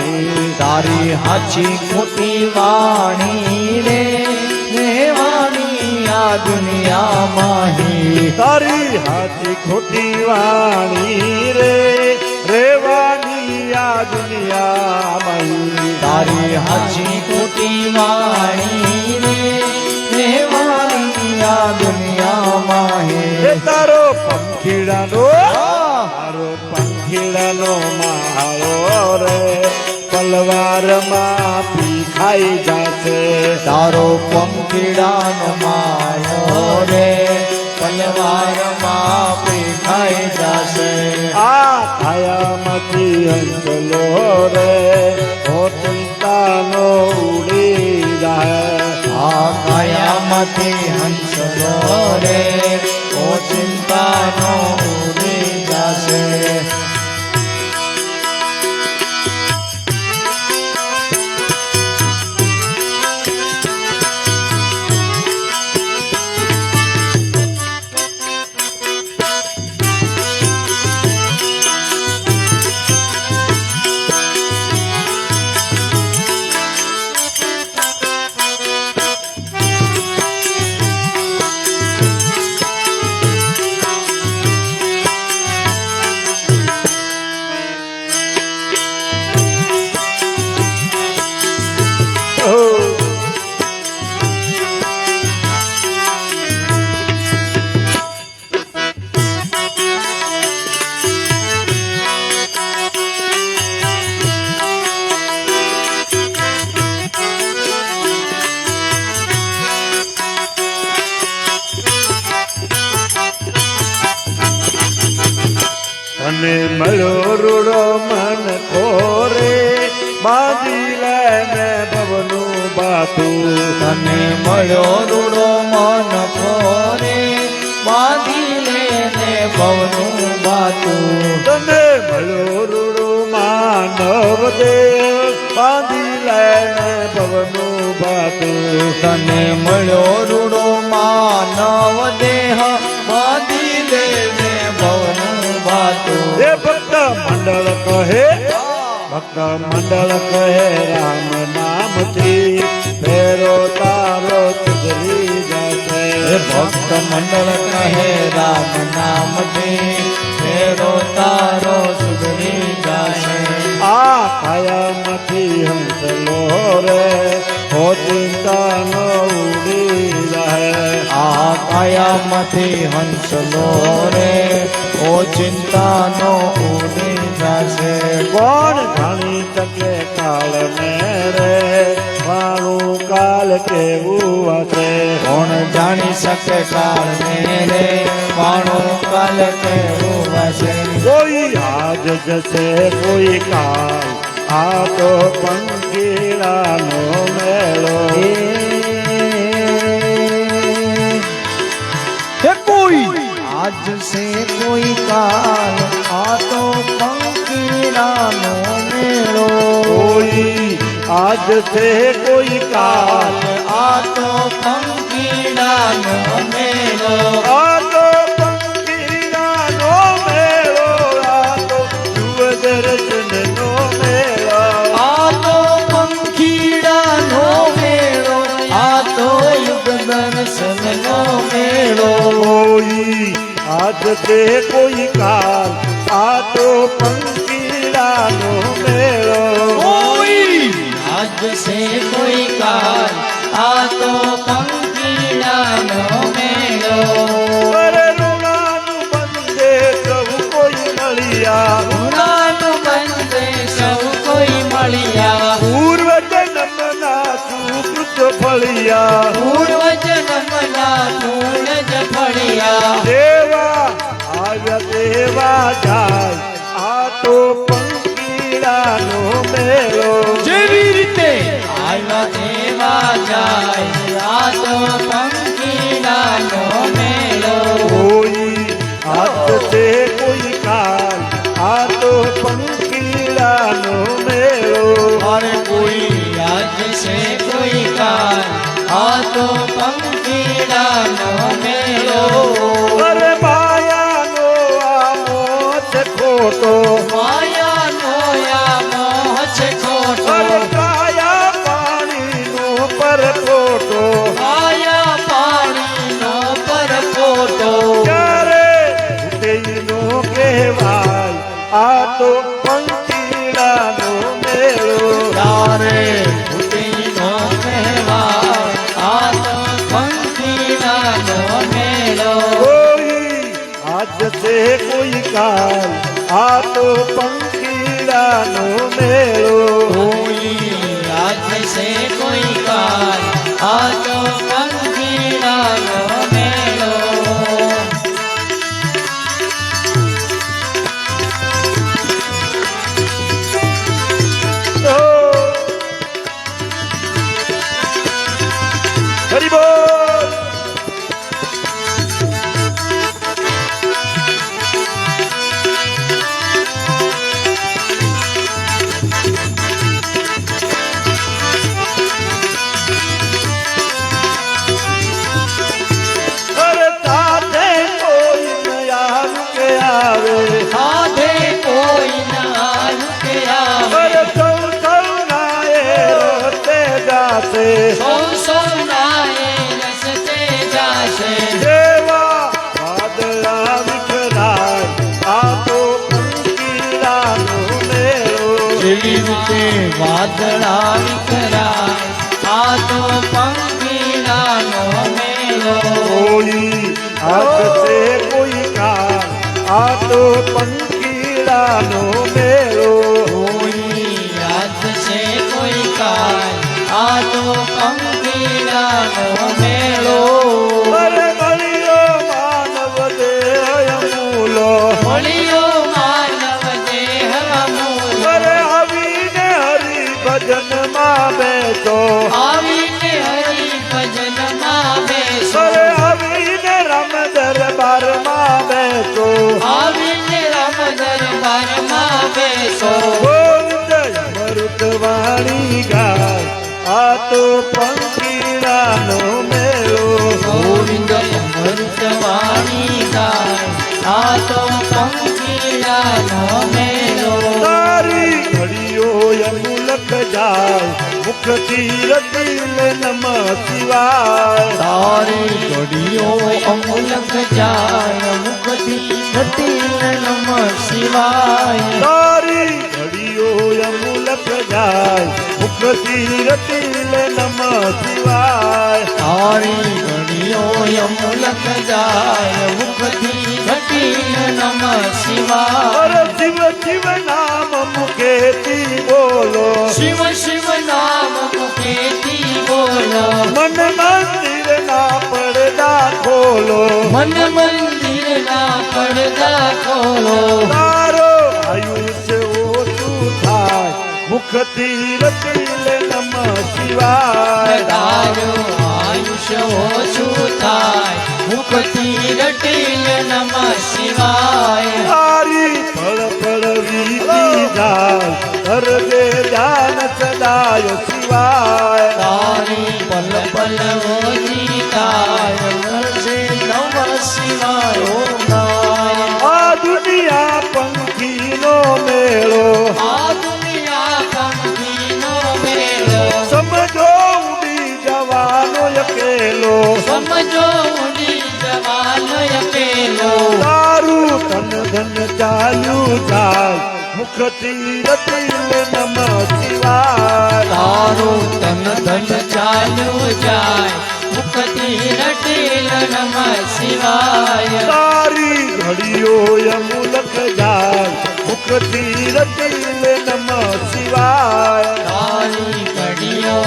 A: તારી હાચી ખોટી વાણી રે રહેવાની આ દુનિયામાં
B: તારી હાથી ખોટી વાણી રે રેવાની આ દુનિયામાં
A: તારી હાચી ખોટી વાણી રે રહેવાની આ દુનિયામાં
B: એ તારો પંખીડાનો માળો રે પલવારમાં પીખાઈ જાશે
A: તારો પંખીડાનો માળો રે પલવારમાં પીખાઈ જશે
B: આ કાયામાંથી હંસલો રે ઓ ચિંતાનો ઉડી જાય
A: આ કાયામાંથી હંસલો રે ઓ ચિંતાનો ઉડી જશે
B: મન ખોરે બાંધી લેને ભવનું બાતું
C: તને મળ્યો રૂડો મન ફોરે બાંધી લેને ભવનું બાતું
B: તને મળ્યો રૂડો માનવ દેહ બાંધી લેને ભવનું બાતું
C: તને મળ્યો રૂડો માનવ દેહ બાંધી લેને ભવનું બાતું
B: એ ભક્ત મંડળ કહે ભક્ત મંડળ કહે રામ નામથી ફેરો તારો સુધરી જશે
C: હે ભક્ત મંડળ કહે રામ નામથી ફેરો તારો સુધરી જાશે
B: આ કાયામાંથી હંસલો રે હો ચિંતા ન ઉડી રહે
C: આ કાયામાંથી હંસલો રે ઓ ચિંતા નો ઉડી જાશે
B: કોણ જાણી શકે કાળ ને રે મારું કાલ કેવું હશે
C: કોણ જાણી શકે કાળ ને રે માણો કાલ કેવું હશે
B: કોઈ આજ જશે કોઈ કાલ આ તો પંખીડાનો મેળો
C: હે કોઈ આજ સે કોઈ કાલ આ તો પંખીડાનો મેળો
B: કોઈ આજ છે કોઈ કાલ
C: આ તો પંખીડાનો મેળો
B: આ તો પંખીડાનો મેળો આ તો યુવ દર્શનનો મેળો
C: આ તો પંખીડાનો મેળો આ તો યુગ દર્શનનો મેળો
B: કોઈ આજ છે કોઈ કાલ આ તો પંખીડાનો મેળો
C: કોઈ આજ સે કોઈ કાલ આ તો પંખીડાનો મેળો
B: અરે ઋણાનું બંધે સૌ કોઈ મળ્યા
C: ગુણાનું બંધે સૌ કોઈ મળ્યા
B: પૂર્વ જન્મના સુકૃત ફળિયા
C: પૂર્વ જન્મના ફૂલ જ ફળ્યા
B: દેવા આવ્યા દેવા જાય આ તો પંખીડાનો મેળો
C: જેવી રીતે આવ્યા દેવા જાય આ તો પંખીડાનો મેળો
B: કોઈ હાથ છે કોઈ કાલ આ તો પંખીડાનો મેળો
C: અરે કોઈ આજ છે કોઈ કાલ આ તો પંખીડાનો મેળો
B: અરે માયાનો આ મોહ છે ખોટો
C: માયાનો આ મોહ છે ખોટો
B: અરે કાયા પાણીનો પરખોટો
C: માયા પાણીનો પરખોટો
B: ક્યારે ઉઠેનો કહેવાય આ તો પંખીડાનો મેળો
C: તારે ઉઠીનો કહેવાય આ તો પંખીડાનો મેળો
B: કોઈ આજ છે કોઈ કાલ આ તો પંખીડાનો મેળો
C: કોઈ આજ છે કોઈ કાલ આ તો પંખીડાનો મેળો
B: તો હરી બોલ અરે તાતે કોઈ નયા કે આવે
C: હાથે કોઈ ના કે આવે
B: અરે સૌ સૌ નાએ તે જાશે
C: સૌ સૌ નાએ રસ્તે જાશે
B: દેવા વાદળા વિખરાય આ તો પંખીડાનો મેળો
C: જેવી રીતે વાદળા વિખરાય આ તો પંખીડાનો મેળો
B: કોઈ હાથ છે કોઈ કાલ આ તો પંખીડાનો મેળો
C: કોઈ યાદ છે કોઈ કાલ આ તો પંખીડાનો મેળો
B: અરે મળ્યો માનવ દેહ મૂલો
C: મળ્યો માનવ દેહ મૂલો
B: ભજનમાં બેસો
C: આવીને હરિ ભજનમાં બેસો
B: અરે આવીને રામ દરબારમાં બેસો
C: આવીને રામ દરબારમાં બેસો
B: ગોવિંદ અમૃત વાણી ગાય આ તો પંખીડાનો મેળો
C: ગોવિંદ અમૃત વાણી ગાય આ તો પંખીડાનો મેળો
B: તારી ઘડીઓ અમુલક જાય મુખથી રતિલે નમ શિવાય
C: તારી ઘડીઓ અમુલક જાય મુખથી રતિલ નમ શિવાય
B: તારી ઘડીઓ અમુલક જાય મુખથી રતિલે નમ શિવાય
C: તારી ઘડીઓ અમુલક જાય મુખથી રતિલ નમ શિવાય
B: અરે શિવ શિવ નામ મુખેથી બોલો
C: શિવ શિવ નામ મુખેથી બોલો
B: મન મંદિર ના પડદા ખોલો
C: મન મંદિર ના પડદા ખોલો
B: તારો આયુષ્ય ઓછું થાય મુખથી રતિલે નમ શિવાય
C: તારો આયુષ્ય ઓછું થાય મુખથી રટિલ નમ શિવાય
B: તારી પળ પળ વીતી જાય હરદે ધ્યાન સદાય શિવાય
C: તારી પલ પલ ઓછી થાય નરસે નમ શિવાય ઓમ નાય
B: આ દુનિયા પંખીનો મેળો
C: આ દુનિયા પંખીનો મેળો
B: સમજો ઉડી જવાનો અકેલો
C: સમજો ઉડી જવાનો અકેલો
B: તારું તન ધન ચાલ્યું જાય મુખથી રતિલે નમ શિવાય
C: તારું તન ધન ચાલ્યું જાય મુખથી રટિલ નમ શિવાય
B: તારી ઘડીઓ અમુલક જાય મુખથી રતિલે નમ શિવાય
C: તારી ઘડીઓ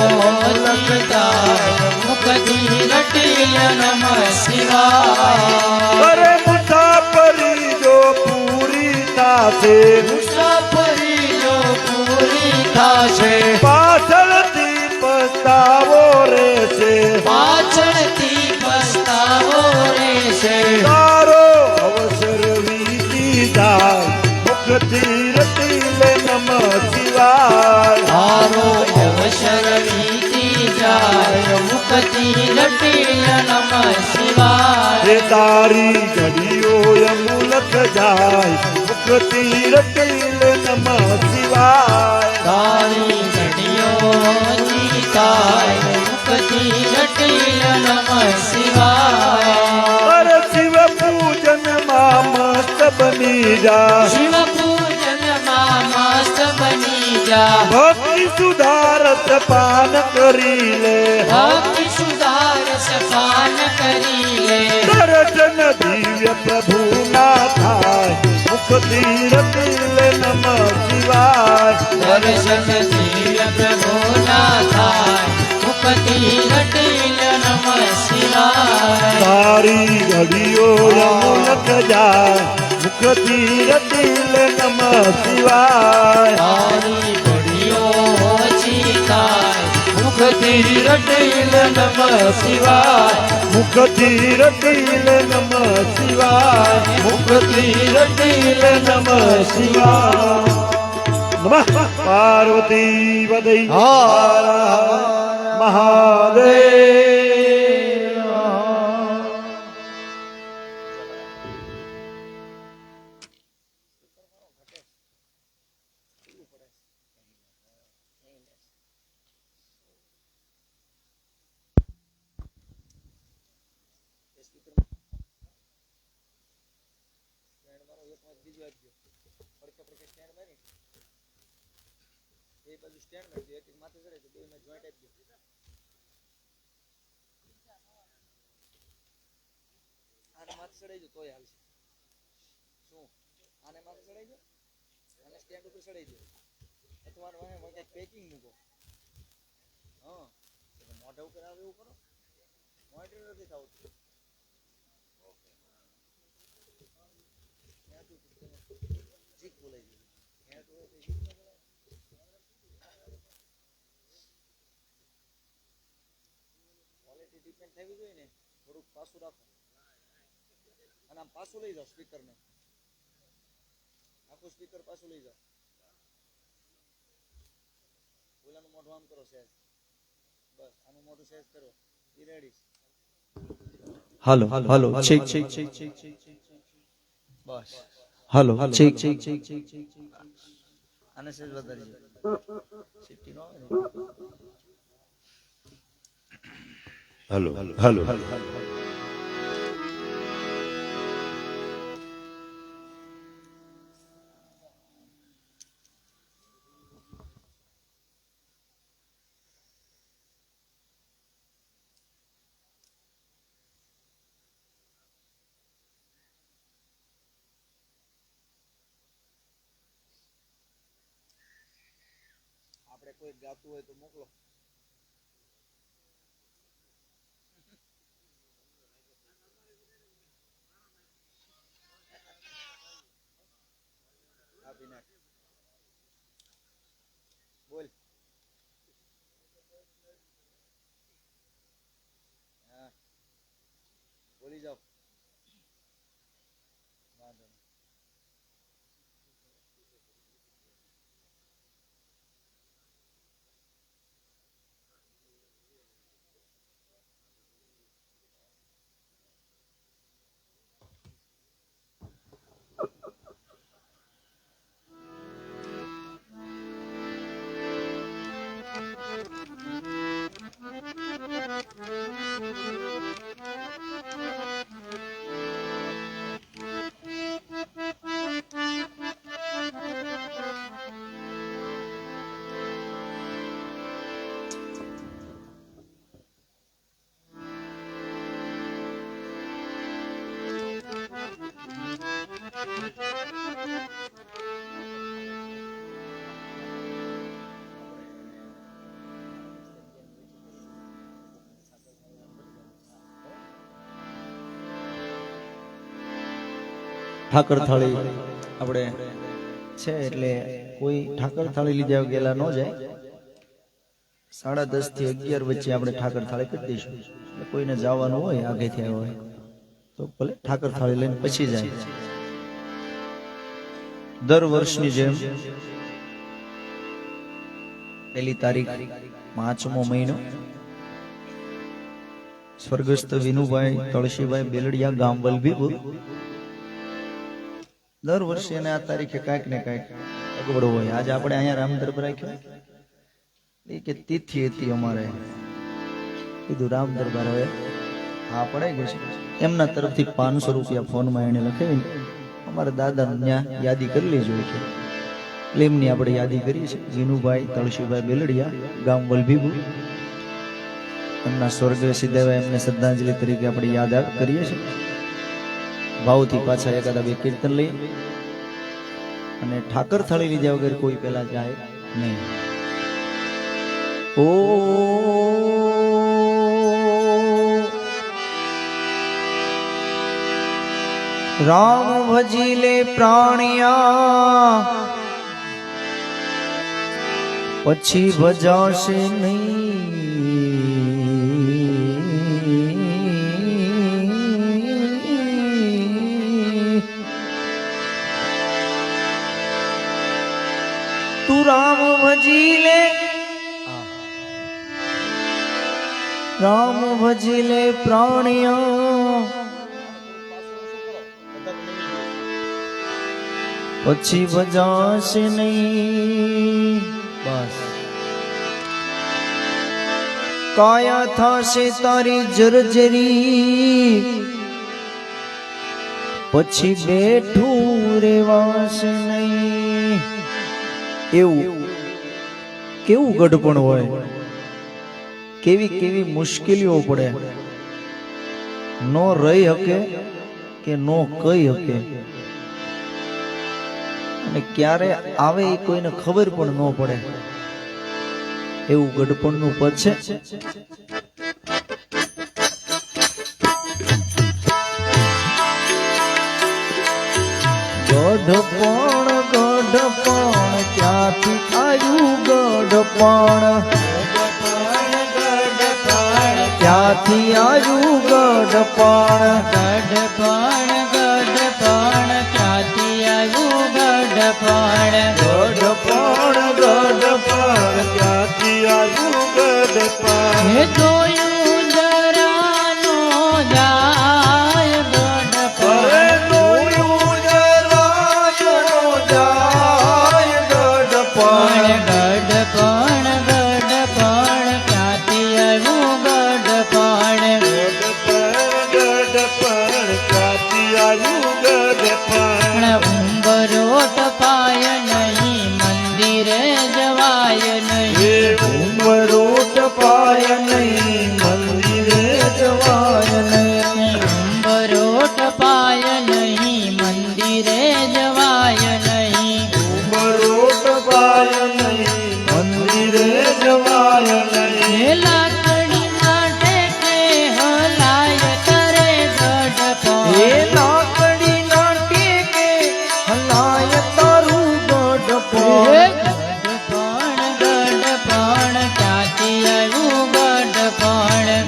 C: લગ જાય મુખથી રટિલ નમ શિવાય
B: અરે મુસાફરી જો પૂરી થાશે
C: મુસાફરી જો પૂરી થાશે
B: પાછળથી પસ્તાવો રહેશે
C: પાછળથી પસ્તાવો રહેશે
B: તારો અવસર વીતી જાય મુખથી રતિલે નમ શિવાય
C: તારો અવસર વીતી જાય મુખથી રટિલ નમ શિવાય
B: હે તારી ઘડીઓ અમુલક જાય મુખથી રતિલે નમ શિવાય
C: તારી ઘડીઓ જીતાય મુખથી રટિલ નમ શિવાય
B: અરે શિવ પૂજન માં મસ્ત બની જા
C: શિવ પૂજન માં મસ્ત બની જા
B: ભક્તિ સુધારત પાન કરી લે
C: ભક્તિ સુધાર સપાન કરી લે
B: દર્શન દિવ્ય પ્રભુ ના થાય મુખથી રતિલે નમ શિવાય
C: દર્શન દિવ્ય પ્રભુ ના થાય મુખથી રટિલ નમ શિવાય
B: તારી ઘડીઓ અમુલક જાય મુખથી રતિલે નમ શિવાય
C: તારી ઘડીઓ ઓછી થાય મુખથી રટિલ નમ શિવાય
B: મુખથી રતિલે નમ શિવાય
C: મુખથી રટિલ નમ શિવાય
B: નમઃ પાર્વતી વદૈ
C: હર
B: મહાદેવ
A: એ બાજુ સ્ટેન્ડ માં એક માથે ચડે તો બે માં જોઈન્ટ આપી દો આને માથે ચડાઈ દો તોય હાલશે શું આને માથે ચડાઈ દો આને સ્ટેન્ડ ઉપર ચડાઈ દો અથવા વાહે કંઈક પેકિંગ મૂકો હા મોઢા ઉપર આવે એવું કરો મોનિટર નથી થતું ઓકે જીક બોલાઈ ગયું થવી જોઈએ ને થોડુંક પાછું રાખો અને આમ પાછું લઈ જાઓ સ્પીકરને, આખું સ્પીકર પાછું લઈ જાઓ. ઓલાનું મોઢું આમ કરો સહેજ, બસ આનું મોઢું સહેજ કરો. ઈ રેડી?
C: હાલો હાલો ચેક
A: બસ
C: હાલો ચેક
A: આને સહેજ વધારી દો. સિટી નો આવે ને.
B: હાલો હાલો
A: આપણે કોઈ ગાતું હોય તો મોકલો. આપી નાખ. બોલ. હા બોલી જાઓ. વાંધો નહીં.
C: ઠાકર થાળી આપણે છે એટલે કોઈ ઠાકર થાળી લીધા ગયેલા ન જાય. 10:30 થી 11 વચ્ચે આપણે ઠાકર થાળી કરી દઈશું. એટલે કોઈને જવાનું હોય આગેથી આવ્યો હોય તો ભલે ઠાકર થાળી લઈને પછી જાય. દર વર્ષની જેમ પહેલી તારીખ 5મો મહિનો સ્વર્ગસ્થ વિનુભાઈ તળશીભાઈ બેલડિયા ગામ વલભીપુર. દર વર્ષે એને આ તારીખે કાંઈક ને કાંઈક અગવડો હોય. આજે આપણે અહીંયા રામદરબ રાખ્યો એ કે તિથિ હતી અમારે, કીધું રામ દરબાર હવે હા પડાઈ ગયું છે. એમના તરફથી 500 રૂપિયા ફોનમાં એને લખાવીને અમારા દાદાને ત્યાં યાદી કરી લેજો કે એટલે એમની આપણે યાદી કરીએ છીએ. વિનુભાઈ તળશીભાઈ બેલડિયા ગામ વલભીપુર, એમના સ્વર્ગસ્થ દેવા એમને શ્રદ્ધાંજલિ તરીકે આપણે યાદ કરીએ છીએ. ભાવથી પાછા એકાદા 2 કીર્તન લઈ અને ઠાકર થાળી લીધા વગર કોઈ પેલા જાય નહીં. ઓ રામ ભજી લે પ્રાણિયા પછી ભજાશે નહીં. તું રામ ભજી લે, રામ ભજી લે પ્રાણિયા પછી ભજાશે નહીં. બસ કાયા થાશે તારી જર્જરી પછી બેઠું રેવાશે નહીં. એવું કેવું ગઢપણ હોય, કેવી કેવી મુશ્કેલીઓ પડે, નો રહી શકે કે નો કહી શકે, અને ક્યારે આવે એ કોઈને ખબર પણ ન પડે. એવું ગઢપણનું પદ છે. ગઢપણ ગઢપણ ક્યાંથી આવ્યું ગઢપણ, ક્યાં ક્યાંથી આવ્યું ગઢપણ
D: ગઢપણ ગઢપણ ક્યાંથી આવ્યું ગઢપણ
B: ક્યાંથી આવ્યું ગઢપણ
D: હે જોયું જરાનો જાય ગઢપણ
B: જોયું જરાયનો જાય ગઢપણ
D: ગઢપણ ગઢપણ ક્યાંથી આવ્યું ગઢપણ
B: ગઢપણ ક્યાંથી આવ્યું ગઢપણ
D: ઉંબરોટ પાય નહીં મંદિરે જવાય નહીં
C: ઉમરોટ પાય નહીં મંદિરે જવાય નહીં
D: ઉંબરોટ પાય નહીં મંદિરે જવાય નહીં
B: ઉમરોટ પાય નહીં મંદિરે જવાય નહીં
D: હે લાકડી માટે કે હલાય તરે ગઢપણ
C: એ લાકડી ના ટેકે હલાય તારું ગઢપણ
D: ગઢપણ ક્યાંથી આવ્યું ગઢપણ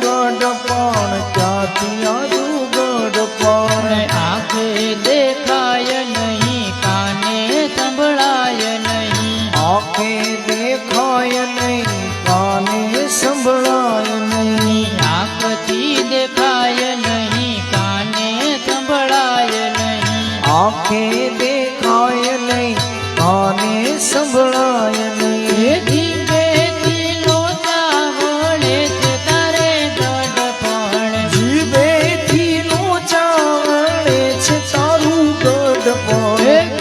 C: ગઢપણ ક્યાંથી આવ્યું ગઢપણ
D: આંખે દેખાય નહીં કાને સંભળાય નહીં
C: આંખે દેખાય નહીં કાને સંભળાય નહીં
D: આંખથી દેખાય નહીં કાને સંભળાય નહીં
C: આંખે દેખાય નહીં કાને સંભળાય નહીં
D: હે જીભેથી લોચા વળે છે તારે ગઢપણ
C: જીભેથી લોચા વળે છે તારું ગઢપણ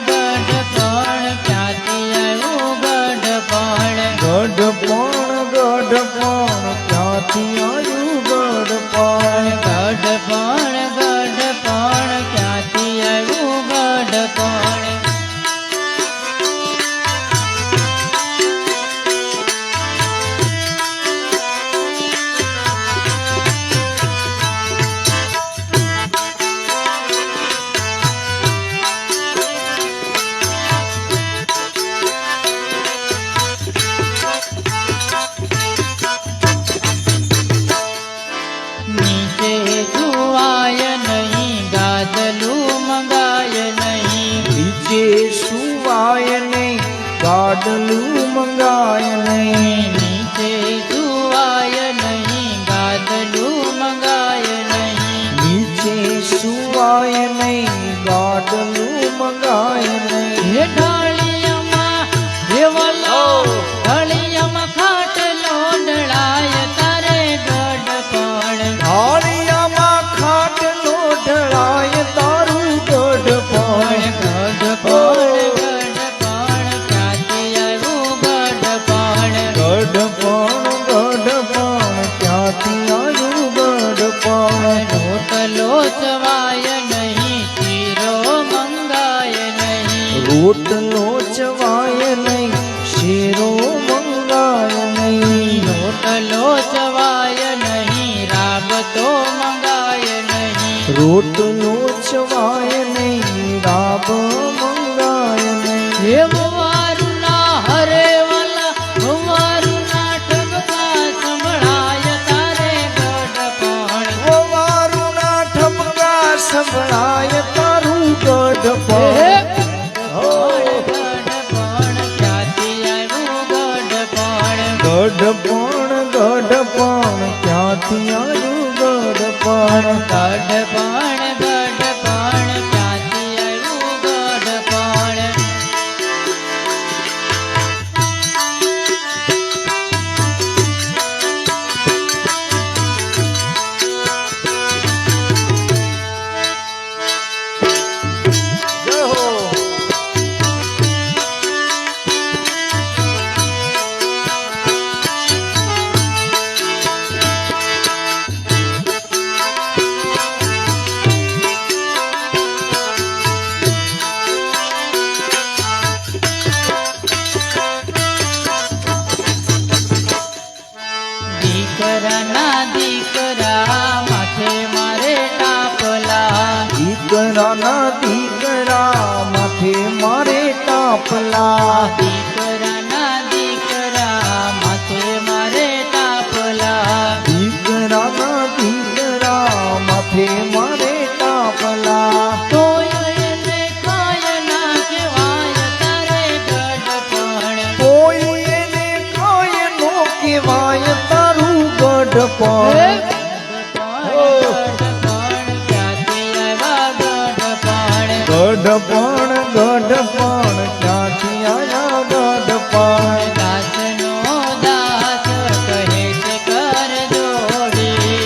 D: ગઢપણ ક્યાંથી આવ્યું ગઢપણ
C: ગઢપણ ક્યાંથી આવ્યું ગઢપણ
D: ગઢપણ ક્યાંથી આવ્યું ગઢપણ નીચે સુવાય નહીં ગાદલું મંગાય નહીં
C: નીચે સુવાય નહીં ગાડલું મંગાય નહીં
D: નીચે સુવાય નહીં ગાદલું મંગાય નહીં
C: નીચે સુવાય નહીં ગાડલું મંગાય નહીં
D: હે ઢાળિયામાં દેવલો ઢાળિયામાં ખાટલો ડળાય તારે ગઢપણ
C: થાળિયામાં ખાટલો ઢળાય તારું ગઢપણ
D: ગઢપણ ક્યાંથી આવ્યું ગઢપણ
C: ક્યાંથી આવ્યું ગઢપણ
D: રોટલો ચવાય નહીં શીરો મંગાય નહીં
C: રોટલો ચવાય નહીં શેરો મંગાય નહીં
D: રોટલો ચવાય નહીં રાબતો મંગાય નહીં
C: રોટલો ચવાય નહીં રાબ મંગાય નહીં
D: હે વવારુના હરેવાલા વવારુના ઠપકા સંભળાય તારે ગઢપણ
C: વવારુના ઠપકા સંભળાય તારું ગઢપણ
D: ગઢપણ ક્યાંથી આવ્યું ગઢપણ
C: ગઢપણ ક્યાંથી આવ્યું ગઢપણ
D: ગઢપણ ક્યાંથી આવ્યું ગઢપણ
C: જય હો.
D: દીકરાના દીકરા માથે મારે ટાપલા
C: દીકરાના દીકરા માથે મારે ટાપલા
D: દીકરાના દીકરા માથે મારે
C: ગઢપણ ગઢપણ ગઢપણ ક્યાંથી આયા ગઢપણ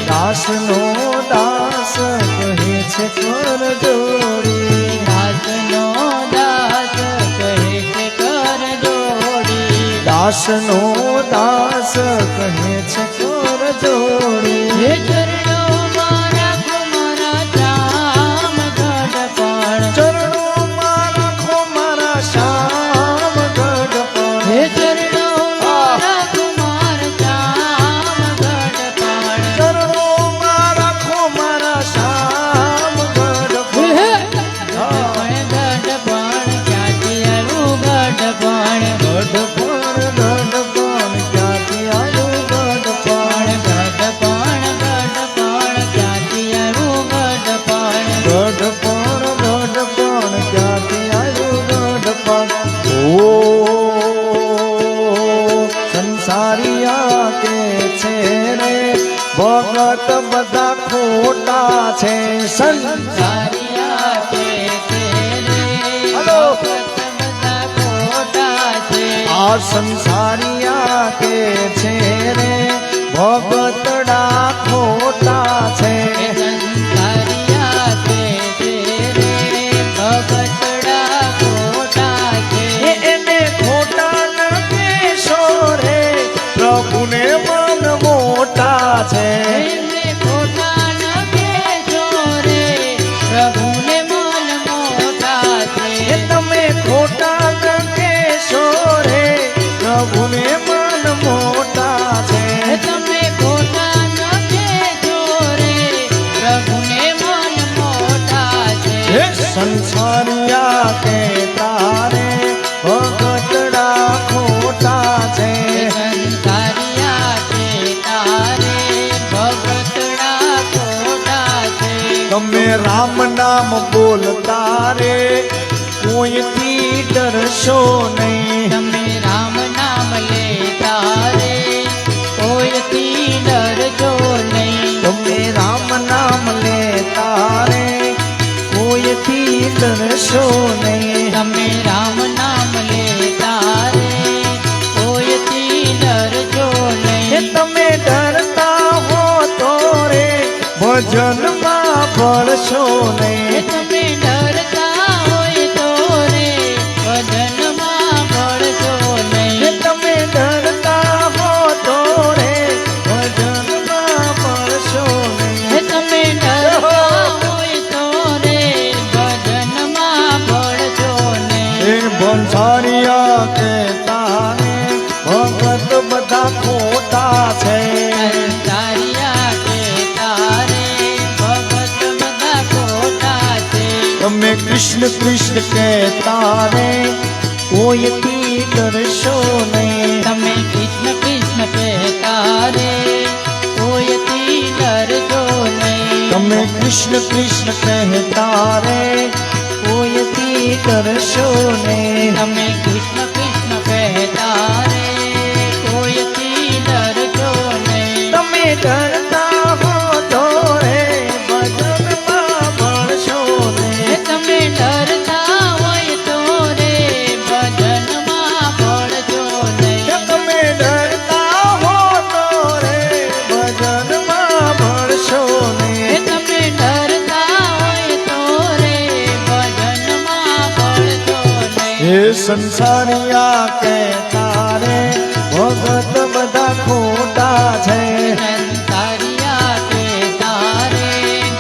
C: દાસનો દાસ કહે છે કર જોડી દાસનો દાસ કહે છે કર જોડી ચરણોમાં રાખો મારા શ્યામ ગઢપણ ચરણોમાં રાખો મારા શ્યામ ગઢપણ ગઢપણ ગઢપણ ક્યાંથી આવ્યું ગઢપણ ગઢપણ ગઢપણ ક્યાંથી આવ્યું ગઢપણ ઓ સંસારિયા કે છે રે ભગત બધા ખોટા છે હલો આ સંસારિયા કે છે રે ભગતડા ખોટા છે એને ખોટા ન કહેશો રે પ્રભુને મન મોટા છે એ તમે ખોટા ન કહેશો રે પ્રભુને મન મોટા છે હે સંસારિયા કે તારે ભગતડા ખોટા છે તમે રામ નામ બોલતા રે કોઈથી ડરશો નહીં
D: તમે રામ નામ લેતા રે કોઈથી ડરજો નહીં
C: તમે રામ નામ લેતા રે કોઈથી ડરશો નહીં
D: તમે રામ નામ લેતા રે કોઈથી ડરજો
C: એ
D: નહીં
C: તમે ડરતા હો તો રે ભજનમાં ભળશો નહીં
D: તમે ડરતા હોય તો રે ભજનમાં ભળજો
C: એ
D: નહીં
C: તમે ડરતા હો તો રે ભજનમાં ભળશો નહીં
D: તમે ડરતા હોય તો રે ભજનમાં ભળજો નહીં
C: એ બંસારિયા કે તારે ભગત બધા ખોટા છે
D: તારિયા કે તારે ભગત બધા ખોટા છે
C: તમે કૃષ્ણ કૃષ્ણ કહેતા રે કોઈથી ડરશો નહીં
D: તમે કૃષ્ણ કૃષ્ણ કહેતા રે કોઈથી ડરજો નહીં
C: તમે કૃષ્ણ કૃષ્ણ કહેતા રે કોઈથી ડરશો નહીં
D: તમે કૃષ્ણ કૃષ્ણ કહેતા રે કોઈથી ડરજો નહીં
C: તમે ડરતા હો તો રે ભજનમાં ભળશો નહીં
D: તમે ડરતા હોય તો રે ભજનમાં ભળજો નહીં
C: તમે ડરતા હો તો રે ભજનમાં ભળશો નહીં
D: તમે ડરતા હોય તો રે ભજનમાં ભળજો નહીં
C: હે સંસારિયા કે તારે ભગત બધા ખોટા છે
D: સંસારિયા કે તારે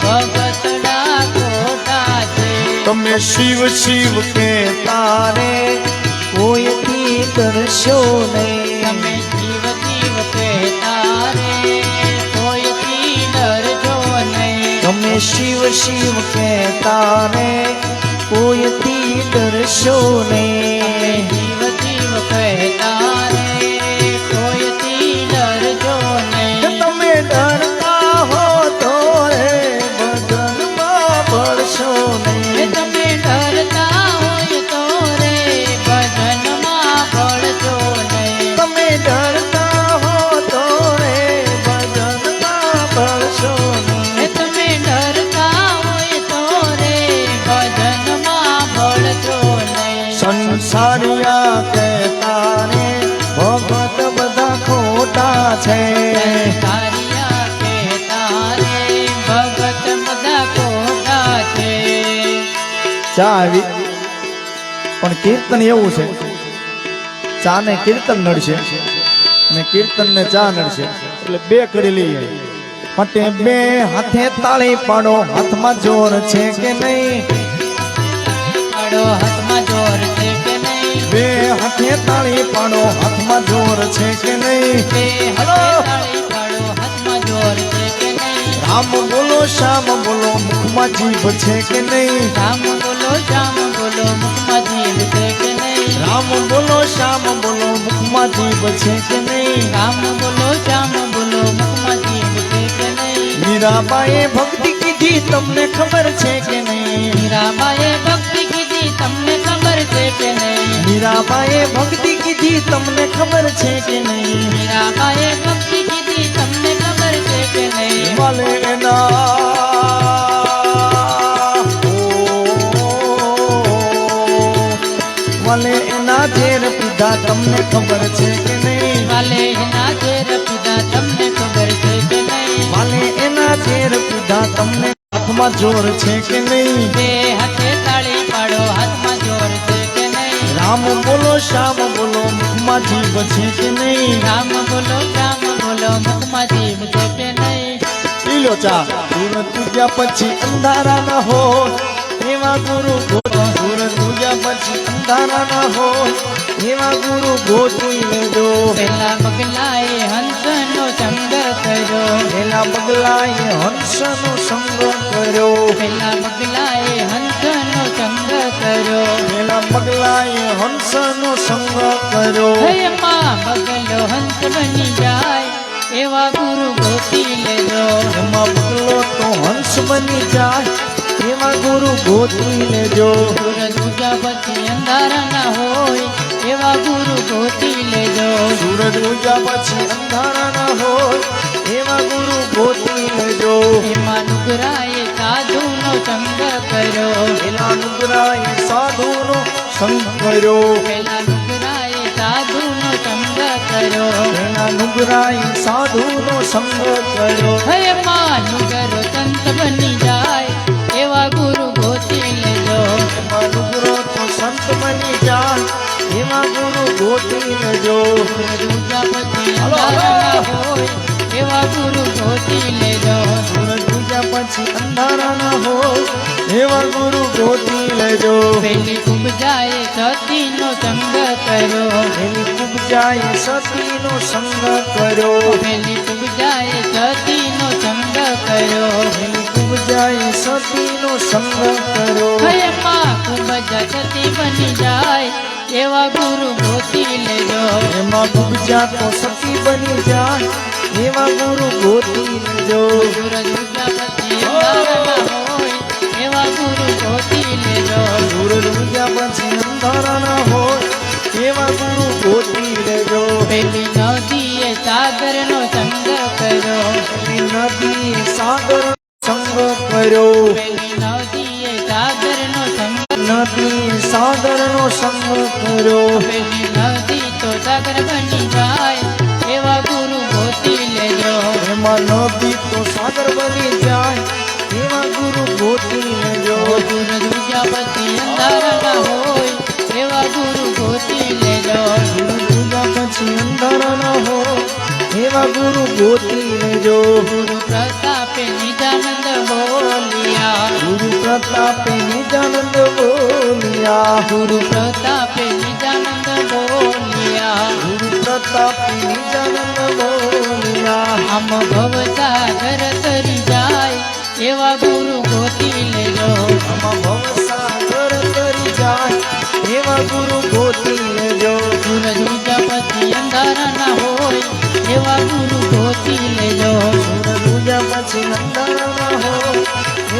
D: ભગતડા ખોટા છે
C: તમે શિવ શિવ કે તારે કોઈથી ડરશો નહીં
D: તમે જીવ જીવ કહેતા રે કોઈથી ડરજો નહીં
C: તમે શિવ શિવ કે તારે કોઈથી ડરશો નહીં
D: જીવ જીવ કહેતા રે કોઈથી ડરજો નહીં
C: તમે ડરતા હો તો રે ભજનમાં ભળશો નહીં
D: તમે ડરતા હોય તો રે ભજનમાં ભળજો નહીં
C: તમે ડરતા હો તો રે ભજનમાં સંસારિયા કહેતા રે ભગત બધા ખોટા છે.
D: સંસારિયા કહેતા રે ભગત બધા ખોટા છે.
C: ચા આવી પણ કીર્તન એવું છે, ચા ને કીર્તન નડશે અને કીર્તન ને ચા નડશે એટલે બે કરી લઈએ. માટે બે હાથે તાળી પાડો, હાથમાં જોર છે કે નહીં?
D: પાડો હાથમાં જોર છે કે નહીં?
C: બે હાથે તાળી પાડો, હાથમાં જોર છે કે નહીં?
D: બે હાથે તાળી પાડો હાથમાં જોર છે કે નહીં?
C: રામ બોલો શ્યામ બોલો, મુખમાં જીભ છે કે નહીં?
D: રામ બોલો શ્યામ બોલો, મુખમાં જીભ છે કે નહીં?
C: રામ બોલો શ્યામ બોલો, મુખમાં જીભ છે કે નહીં?
D: રામ બોલો શ્યામ બોલો, મુખમાં જીભ છે કે નહીં?
C: મીરાબાઈએ ભક્તિ કીધી તમને ખબર છે કે નહીં?
D: મીરાબાઈએ ભક્તિ કીધી તમને ખબર છે કે નહીં?
C: મીરાબાઈએ ભક્તિ કીધી તમને ખબર છે કે નહીં?
D: મીરાબાઈએ ભક્તિ કીધી તમને ખબર છે કે નહીં?
C: વાલે એના વાલે એના ઝેર પીધા તમને ખબર છે કે નહીં?
D: વાલે એના ઝેર પીધા તમને ખબર છે કે નહીં?
C: વાલે એના ઝેર પીધા તમને હાથમાં જોર છે કે નહીં?
D: બે હાથે તાળી પાડો હાથમાં જોર છે કે નહીં?
C: રામ બોલો શ્યામ બોલો, મુખમાં જીભ છે કે નહીં?
D: રામ બોલો શ્યામ બોલો, મુખમાં જીભ છે કે નહીં?
C: પીલો ચા. સુરત ઉગ્યા પછી અંધારા ન હો એવા ગુરુ ગોતો. સુરત ઉગ્યા પછી અંધારા ન હો એવા ગુરુ ગોતી લેજો.
D: પેલા પગલાએ હંસનો સંગ કર્યો.
C: એના પગલાએ હંસનો સંગ કર્યો.
D: પેલા પગલાએ હંસનો સંગ કર્યો.
C: એના પગલાએ હંસનો સંગ કર્યો.
D: એમાં પગલો હંસ બની જાય એવા ગુરુ ગોતી લેજો.
C: એમાં પગલો તો હંસ બની જાય એવા ગુરુ ગોતી લેજો.
D: સૂરજ ઉગ્યા પછી અંધારા ના હોય એવા ગુરુ ગોતી લેજો.
C: સૂરજ ઉગ્યા પછી અંધારા ન હોય એવા ગુરુ ગોતી લેજો.
D: એમાં નુગરાએ સાધુનો સંગ કર્યો.
C: એના નુગરાએ સાધુનો સંગ કર્યો.
D: પેલા નુગરાએ સાધુનો સંગ કર્યો.
C: એના નુગરાએ સાધુનો સંગ કર્યો.
D: એમાં નુગરો સંત બની જાય એવા ગુરુ ગોતી લેજો.
C: એમાં નુગરો તો સંત બની જાય એવા ગુરુ ગોતી લેજો.
D: સૂરજ ઉગ્યા પછી અંધારા ના હોય એવા ગુરુ ગોતી લેજો.
C: સૂરજ ઉગ્યા પછી અંધારા ન હોય એવા ગુરુ ગોતી લેજો.
D: પેલી કુબજાએ સતીનો સંગ કર્યો.
C: એની કુબજાએ સતીનો સંગ કર્યો.
D: પેલી કુબજાએ સતીનો સંગ કર્યો.
C: એની કુબજાએ સતીનો સંગ કર્યો.
D: એમાં કુબજા સતી બની જાય એવા ગુરુ ગોતી લેજો.
C: એમાં કુબજા તો સતી બની જાય એવા ગુરુ ગોતી લેજો.
D: સૂરજ ઉગ્યા પછી અંધારા ના હોય એવા ગુરુ ગોતી લેજો.
C: સૂરજ ઉગ્યા પછી અંધારા ન હોય એવા ગુરુ ગોતી લેજો.
D: પેલી નદીએ સાગરનો સંગ કર્યો.
C: પેલી નદીએ સાગર સંગ કર્યો.
D: પેલી નદીએ સાગરનો સંગ.
C: નદી સાગરનો સંગ કર્યો.
D: પેલી નદી તો સાગર બની જાય એવા ગુરુ ગોતી લેજો.
C: એમાં નદી તો સાગર બની જાય એવા ગુરુ ગોતી લેજો.
D: સૂરજ ઉગ્યા પછી અંધારા ના હોય એવા ગુરુ ગોતી લેજો.
C: સૂરજ ઉગ્યા પછી અંધારા ન હોય એવા ગુરુ ગોતી લેજો.
D: ગુરુ પ્રતાપે નિજાનંદ બોલિયા.
C: ગુરુ પ્રતાપે નિજાનંદ બોલિયા.
D: ગુરુ પ્રતાપે નિજાનંદ બોલિયા.
C: ગુરુ પ્રતાપે નિજાનંદ બોલિયા.
D: આમ ભવસાગર તરી જાય એવા ગુરુ ગોતી લેજો.
C: આમાં ભવસાગર તરી જાય એવા ગુરુ ગોતી લેજો.
D: સૂરજ ઉગ્યા પછી અંધારા ના હોય એવા ગુરુ ગોતી લેજો.
C: સૂરજ ઉગ્યા પછી અંધારા ન હોય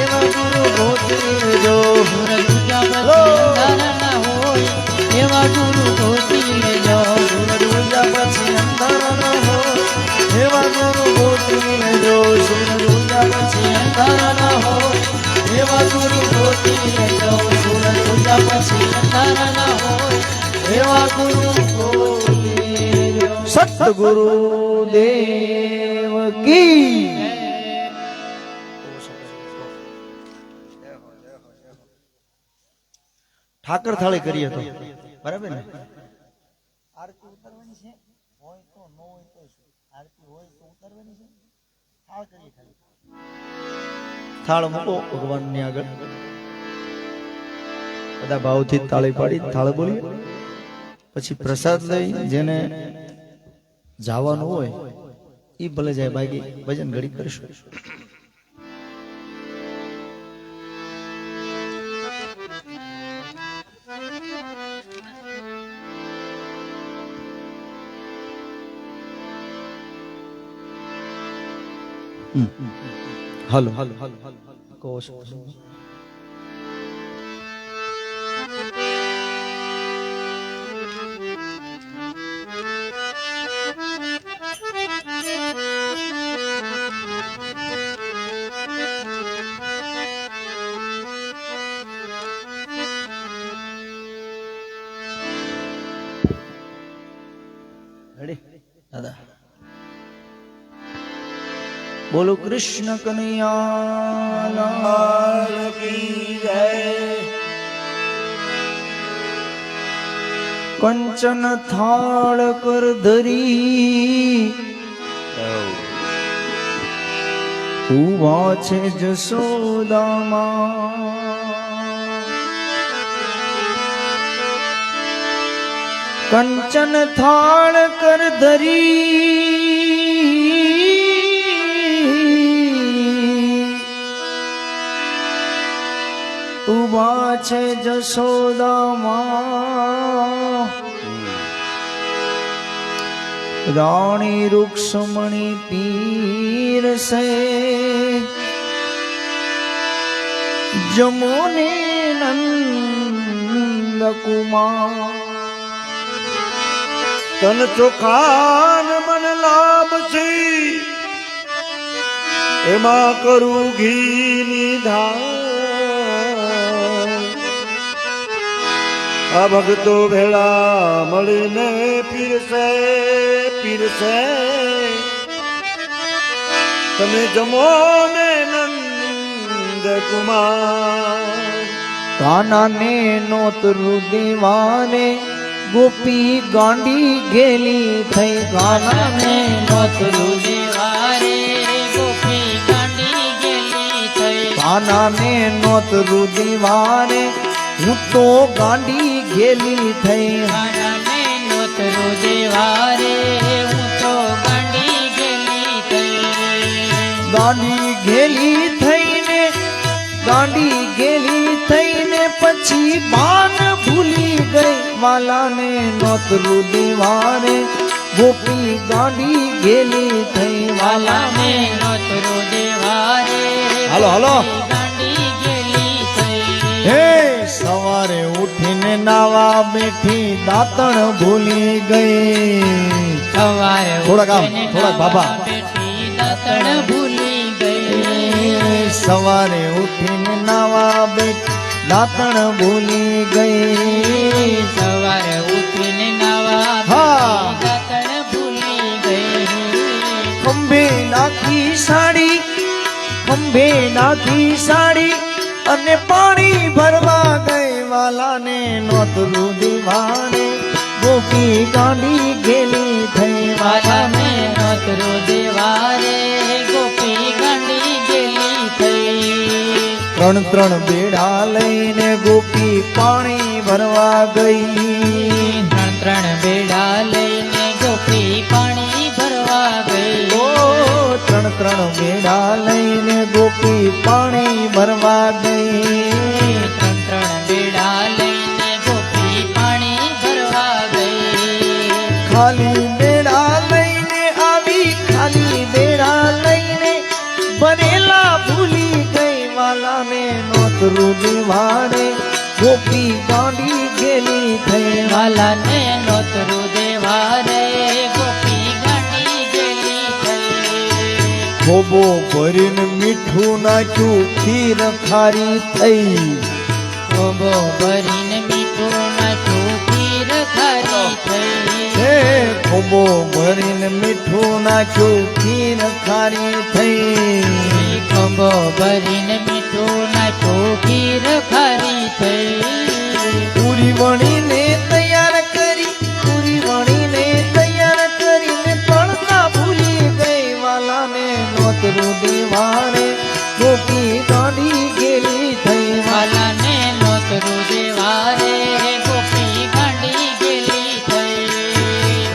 C: એવા ગુરુ ગોતી લેજો.
D: સૂરજ ઉગ્યા પછી અંધારા ના હોય એવા ગુરુ ગોતી લેજો.
C: સૂરજ ઉગ્યા પછી અંધારા ન હોય એવા ગુરુ ગોતી લેજો. સૂરજ ઉગ્યા પછી અંધારા ન હોય એવા ગુરુ ગોતી લેજો. સૂરજ ઉગ્યા પછી અંધારા ન હોય
D: એવા ગુરુ ગોતી લો.
C: સતગુરુ દેવ કી ઠાકર થાળી કરીએ તો બરાબર ને આરતી ઉતારવાની છે હોય તો ન હોય તો શું આરતી હોય તો ઉતારવાની છે થાળ કરીએ ખાલી થાળ મૂકો ભગવાનની આગળ બધા ભાવથી તાળી પાડી થાળ બોલીએ પછી પ્રસાદ લઈ જેને જવાનું હોય ઈ ભલે જાય બાકી ભજન ઘડી કરશું હાલો કહો છો દાદા બોલો કૃષ્ણ કનૈયા લાલ કી જય કંચન થાળ કર ધરી ઉભા છે જશોદામાં કંચન થાળ કર ધરી ઉભા છે જશોદામાં રાણી રૂક્ષમણી પીર સે જમોને નંદ કુમાર
B: તન ચોખાન મન લાભ છે એમાં કરું ઘીની ધાર આ ભક્તો ભેળા મળીને પીરસે પીરસે તમે જમો ને નંદ કુમાર
C: કાના ને નોતરુ દેવાને ગોપી ગાંડી ગેલી થઈ
D: ગાના ને નોતરું દેવારે ગોપી ગાંડી ગેલી થઈ.
C: કાના ને નોતરુ દેવાને હું તો ગાંડી ગેલી થઈ
D: ગાના ને નોતરું દેવારે હું તો ગાંડી ગેલી થઈ.
C: ગાંડી ગેલી થઈને ગાંડી ગેલી થઈને પછી બાન ભૂલી ગઈ વાલાને નોતરુ દેવાને ગોપી ગાંડી ગેલી થઈ
D: વાલાને નોતરું દેવારે
C: હાલો, હાલો.
D: ગોપી ગાંડી ગેલી થઈ.
C: હે સવારે ઉઠીને નાવા બેઠી દાંતણ ભૂલી ગઈ
D: સવારે
C: થોડાક આમ,
D: ઉઠીને
C: થોડાક બાબા.
D: નાવા બેઠી દાંતણ ભૂલી ગઈ.
C: સવારે ઉઠીને નાવા બેઠી દાંતણ ભૂલી ગઈ
D: સવારે ઉઠીને નાવા
C: હા.
D: બેઠી દાંતણ ભૂલી ગઈ.
C: ખંભે નાખી સાડી ખંભે નાખી સાડી અને પાણી ભરવા ગઈ વાલાને નોતરુ દેવાને ગોપી ગાંડી ગેલી થઈ
D: વાલાને નોતરું દેવારે ગોપી ગાંડી ગેલી થઈ.
C: ત્રણ ત્રણ બેડા લઈને ગોપી પાણી ભરવા ગઈ
D: ત્રણ ત્રણ બેડા લઈને ગોપી પાણી ભરવા ગઈ.
C: ઓ ત્રણ ત્રણ બેડા લઈને ગોપી પાણી ભરવા ગઈ
D: ત્રણ ત્રણ બેડા લઈને ગોપી પાણી ભરવા ગઈ.
C: ખાલી બેડા લઈને આવી ખાલી બેડા લઈને ભરેલા ભૂલી ગઈ વાલાને નોતરુ દેવાને ગોપી ગાંડી ગેલી થઈ
D: વાલાને નોતરું દેવારે ગોપી ગાંડી ગેલી થઈ.
C: ખોબો ભરીને મીઠું નાખ્યું ખીર ખારી થઈ
D: ખોબો ભરીને મીઠું નાખ્યું ખીર ખારી
C: ખોબો ભરીને મીઠું નાખ્યું ખીર ખારી થઈ
D: ખંભો ભરીને મીઠું નાખ્યું ખીર ખારી થઈ
C: પૂરી વણીને તૈયાર કરી પૂરી વણીને તૈયાર કરીને પણ ના ભૂલી ગઈ વાલાને નોતરું દેવારે ગોપી ગાંડી ગેલી થઈ
D: વાલાને નોતરું દેવારે ગોપી ગાંડી ગેલી થઈ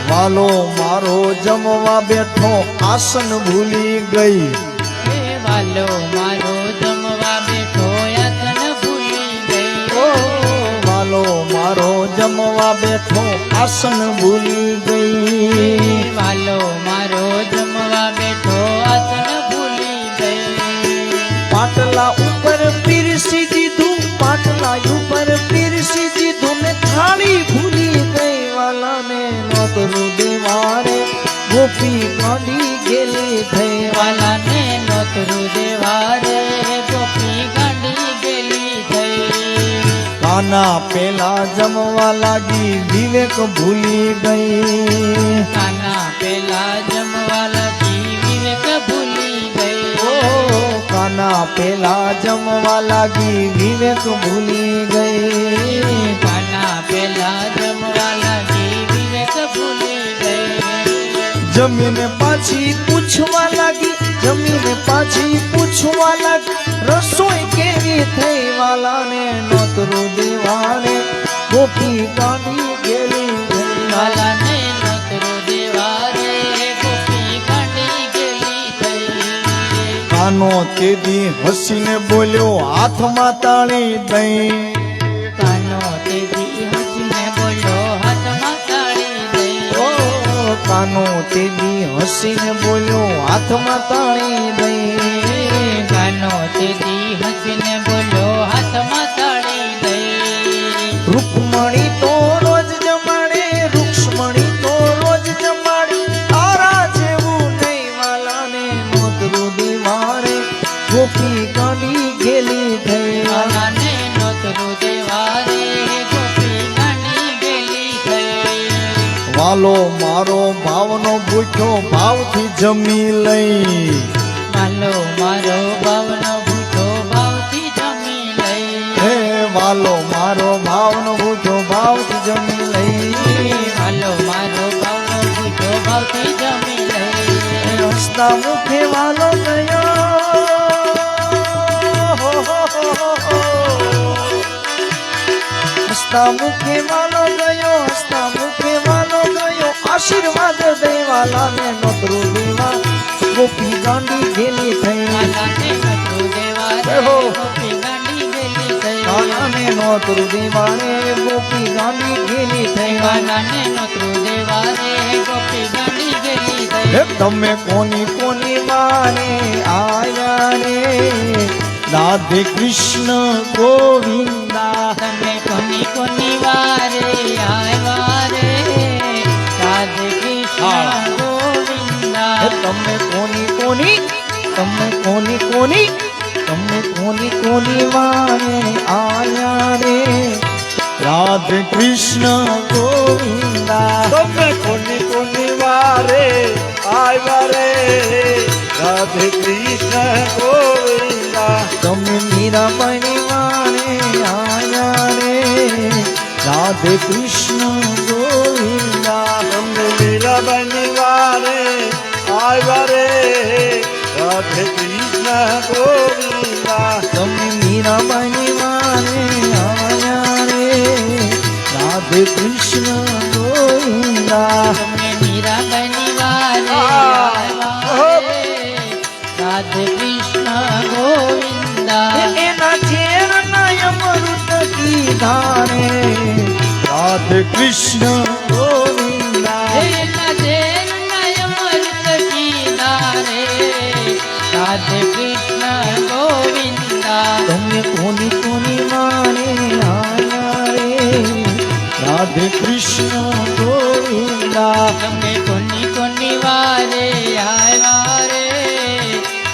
C: વાલો મારો જમવા બેઠો આસન ભૂલી ગઈ
D: હે વાલો મારો જમવા બેઠો આસન ભૂલી ગઈ
C: ઓ વાલો મારો જમવા બેઠો આસન ભૂલી ગઈ
D: વાલો મારો જમવા બેઠો આસન ભૂલી ગઈ
C: પાટલા ઉપર પીરસી દીધું પાટલા ઉપર પીરસી દીધું ને થાળી ભૂલી ગઈ વાલાને નોતરું દેવારે ગોપી ગાંડી ગેલી થઈ
D: વાલાને નોતરું દેવારે ગોપી ગાંડી ગેલી થઈ
C: કાના પેલા જમવા લાગી વિવેક ભૂલી ગઈ
D: કાના પેલા જમવા લાગી વિવેક ભૂલી ગઈ
C: ઓ કાના પેલા જમવા લાગી વિવેક ભૂલી ગઈ
D: કાના પેલા જમવા લાગી વિવેક ભૂલી ગઈ
C: જમીને પાછી પૂછવા લાગી જમીને પાછી પૂછવા લાગી રસોઈ કેવી થઈ વાલાને નોતરું દેવાને ગોપી ગાંડી ગેલી થઈ
D: વાલાને નોતરું દેવારે ગોપી ગાંડી ગેલી થઈ
C: કાનો તેદી હસીને બોલ્યો હાથમાં તાળી દઈ
D: કાનો તેજી હસીને બોલ્યો હાથમાં તાળી દઈ
C: ઓ કાનો તેદી હસીને બોલ્યો હાથમાં તાળી દઈ
D: કાનો તેજી હસીને બોલ્યો હાથમાં તાળી દઈ
C: રૂકમણી તો રોજ જમાડે રૂક્ષ્મણી તો રોજ જમાડે તારા જેવું નહીં વાલાને નોતરું દેવારે ગોપી ગાંડી ગેલી થઈ
D: વાલાને નોતરું દેવારે ગોપી ગાંડી ગેલી થઈ
C: વાલો મારો ભાવનો ભૂખ્યો ભાવથી જમી લઈ
D: વાલો મારો ભાવનો ભૂખો ભાવથી જમી લઈ
C: હે વાલો મારો ભાવનો ભૂખ્યો ભાવથી જમી લઈ
D: વાલો મારો ભાવનો ભૂખો ભાવથી જમી લઈ
C: હસતા મુખે વાલો ગયો હસતા મુખે વાલો ગયો હસતા મુખે વાલો ગયો આશીર્વાદ દેવાલાને નોતરું દેવા ગોપી ગાંડી ગેલી થઈ
D: વાલાને નોતરું દેવારે
C: જય હો.
D: ગોપી ગાંડી ગેલી થઈ
C: કાનાને નોતરું દેવાને ગોપી ગાંડી ગેલી થઈ
D: વાલાને નોતરું દેવારે ગોપી ગાંડી ગેલી થઈ
C: હે તમે કોની કોની વારે આયા રે રાધે કૃષ્ણ ગોવિંદા
D: તમે કોની કોની વારે આવ્યા રે રાધે કૃષ્ણ ગોવિંદા
C: હે તમે કોની કોની તમે કોની કોની તમે કોની કોની વારે આયા રે રાધે કૃષ્ણ ગોવિંદા
B: તમે કોની કોની વારે આવ્યા રે રાધે કૃષ્ણ ગોવિંદા
C: તમે મીરાબાઈ વારે આયા રે રાધે કૃષ્ણ ગોવિંદા
B: તમને મીરાબાઈ વારે આવ્યા રે રાધે કૃષ્ણ ગોવિંદા
C: તમે મીરાબાઈ વારે આયા રે રાધે કૃષ્ણ ગોવિંદા
D: તમે મીરાબાઈની વારે આવ્યા રે રાધે કૃષ્ણ ગોવિંદા
C: એના ઝેર ના અમૃત કીધા રે રાધે કૃષ્ણ ગોવિંદા
D: જેના જેન નય મૃત કીધા રે રાધે કૃષ્ણ ગોવિંદા
C: તમે કોની કોની મારે આયા રે રાધે કૃષ્ણ ગોવિંદા
D: તમે કોની કોની વારે આવ્યા રે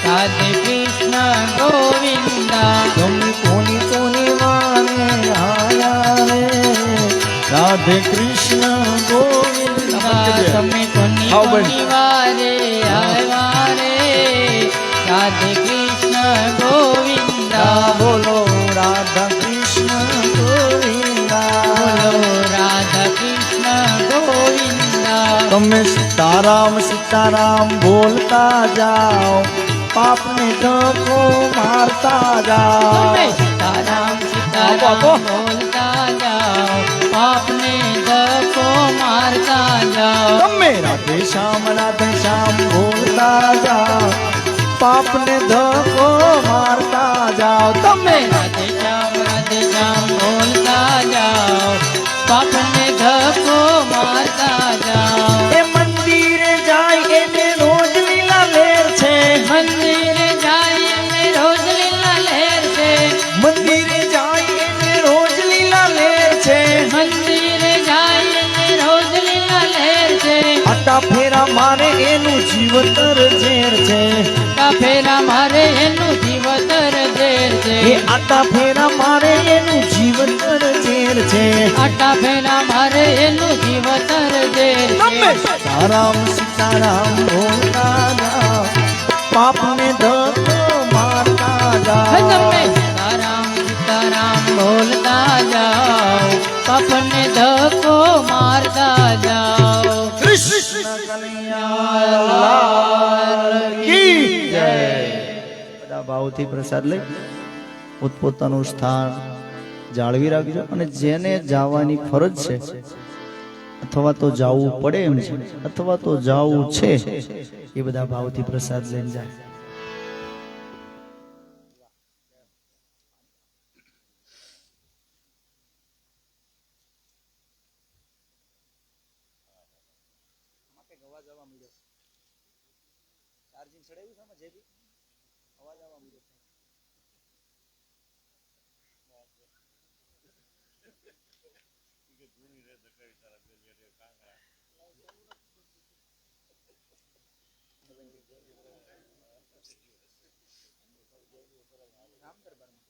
D: રાધે કૃષ્ણ ગોવિંદા
C: તમે કોની કોની મારે આયા રે રાધે રાધે કૃષ્ણ ગોવિંદ
D: તમે કોની
C: આવો બેન.
D: કોની વારે આવ્યા રે રાધે કૃષ્ણ ગોવિંદા
C: બોલો રાધા કૃષ્ણ ગોવિંદા
D: બોલો રાધા કૃષ્ણ ગોવિંદા
C: તમે સીતારામ બોલતા જાઓ પાપને ધક્કો મારતા જાઓ
D: તમે સીતારામ બોલતા જાઓ આપને ધક્કો મારતા જાઓ
C: તમે રાધે શ્યામ બોલતા જાઓ પાપને ધક્કો મારતા જાઓ તમે
D: રાધે શ્યામ બોલતા જાઓ પાપને ધક્કો મારતા જાઓ
C: એ મંદિરે જાય એને રોજ લીલા લેર છે
D: મંદિરે જાય અમે રોજ લીલા લહેર છે
C: મંદિરે જાય એને રોજ લીલા લેર છે
D: મંદિરે જાય અમે રોજ લીલા લહેર છે
C: આટા ફેરા મારે એનું જીવતર ઝેર છે
D: ફેરા મારે એનું જીવતર ઝેર છે
C: એ આટા ફેરા મારે એનું જીવતર ઝેર છે
D: આટા ફેરા મારે એનું જીવતર ઝેર
C: તમે
D: છે
C: સીતારામ બોલતા જાઓ પાપને ધક્કો મારતા જાઓ
D: તમે સીતારામ બોલતા જાઓ પાપને ધક્કો મારતા જાઓ
C: કૃષ્ણ કનૈયાલાલ કી જય બધા ભાવથી પ્રસાદ લઈ પોતપોતાનું સ્થાન જાળવી રાખજો અને જેને જવાની ફરજ છે અથવા તો જાવું પડે એમ છે અથવા તો જાવું છે એ બધા ભાવથી પ્રસાદ લઈને જાય
A: અવાજ આવવા મળ્યો ચાર્જિંગ ચડાવ્યું છે આમાં જે બી અવાજ આવવા મળ્યો રામ દરબારમાં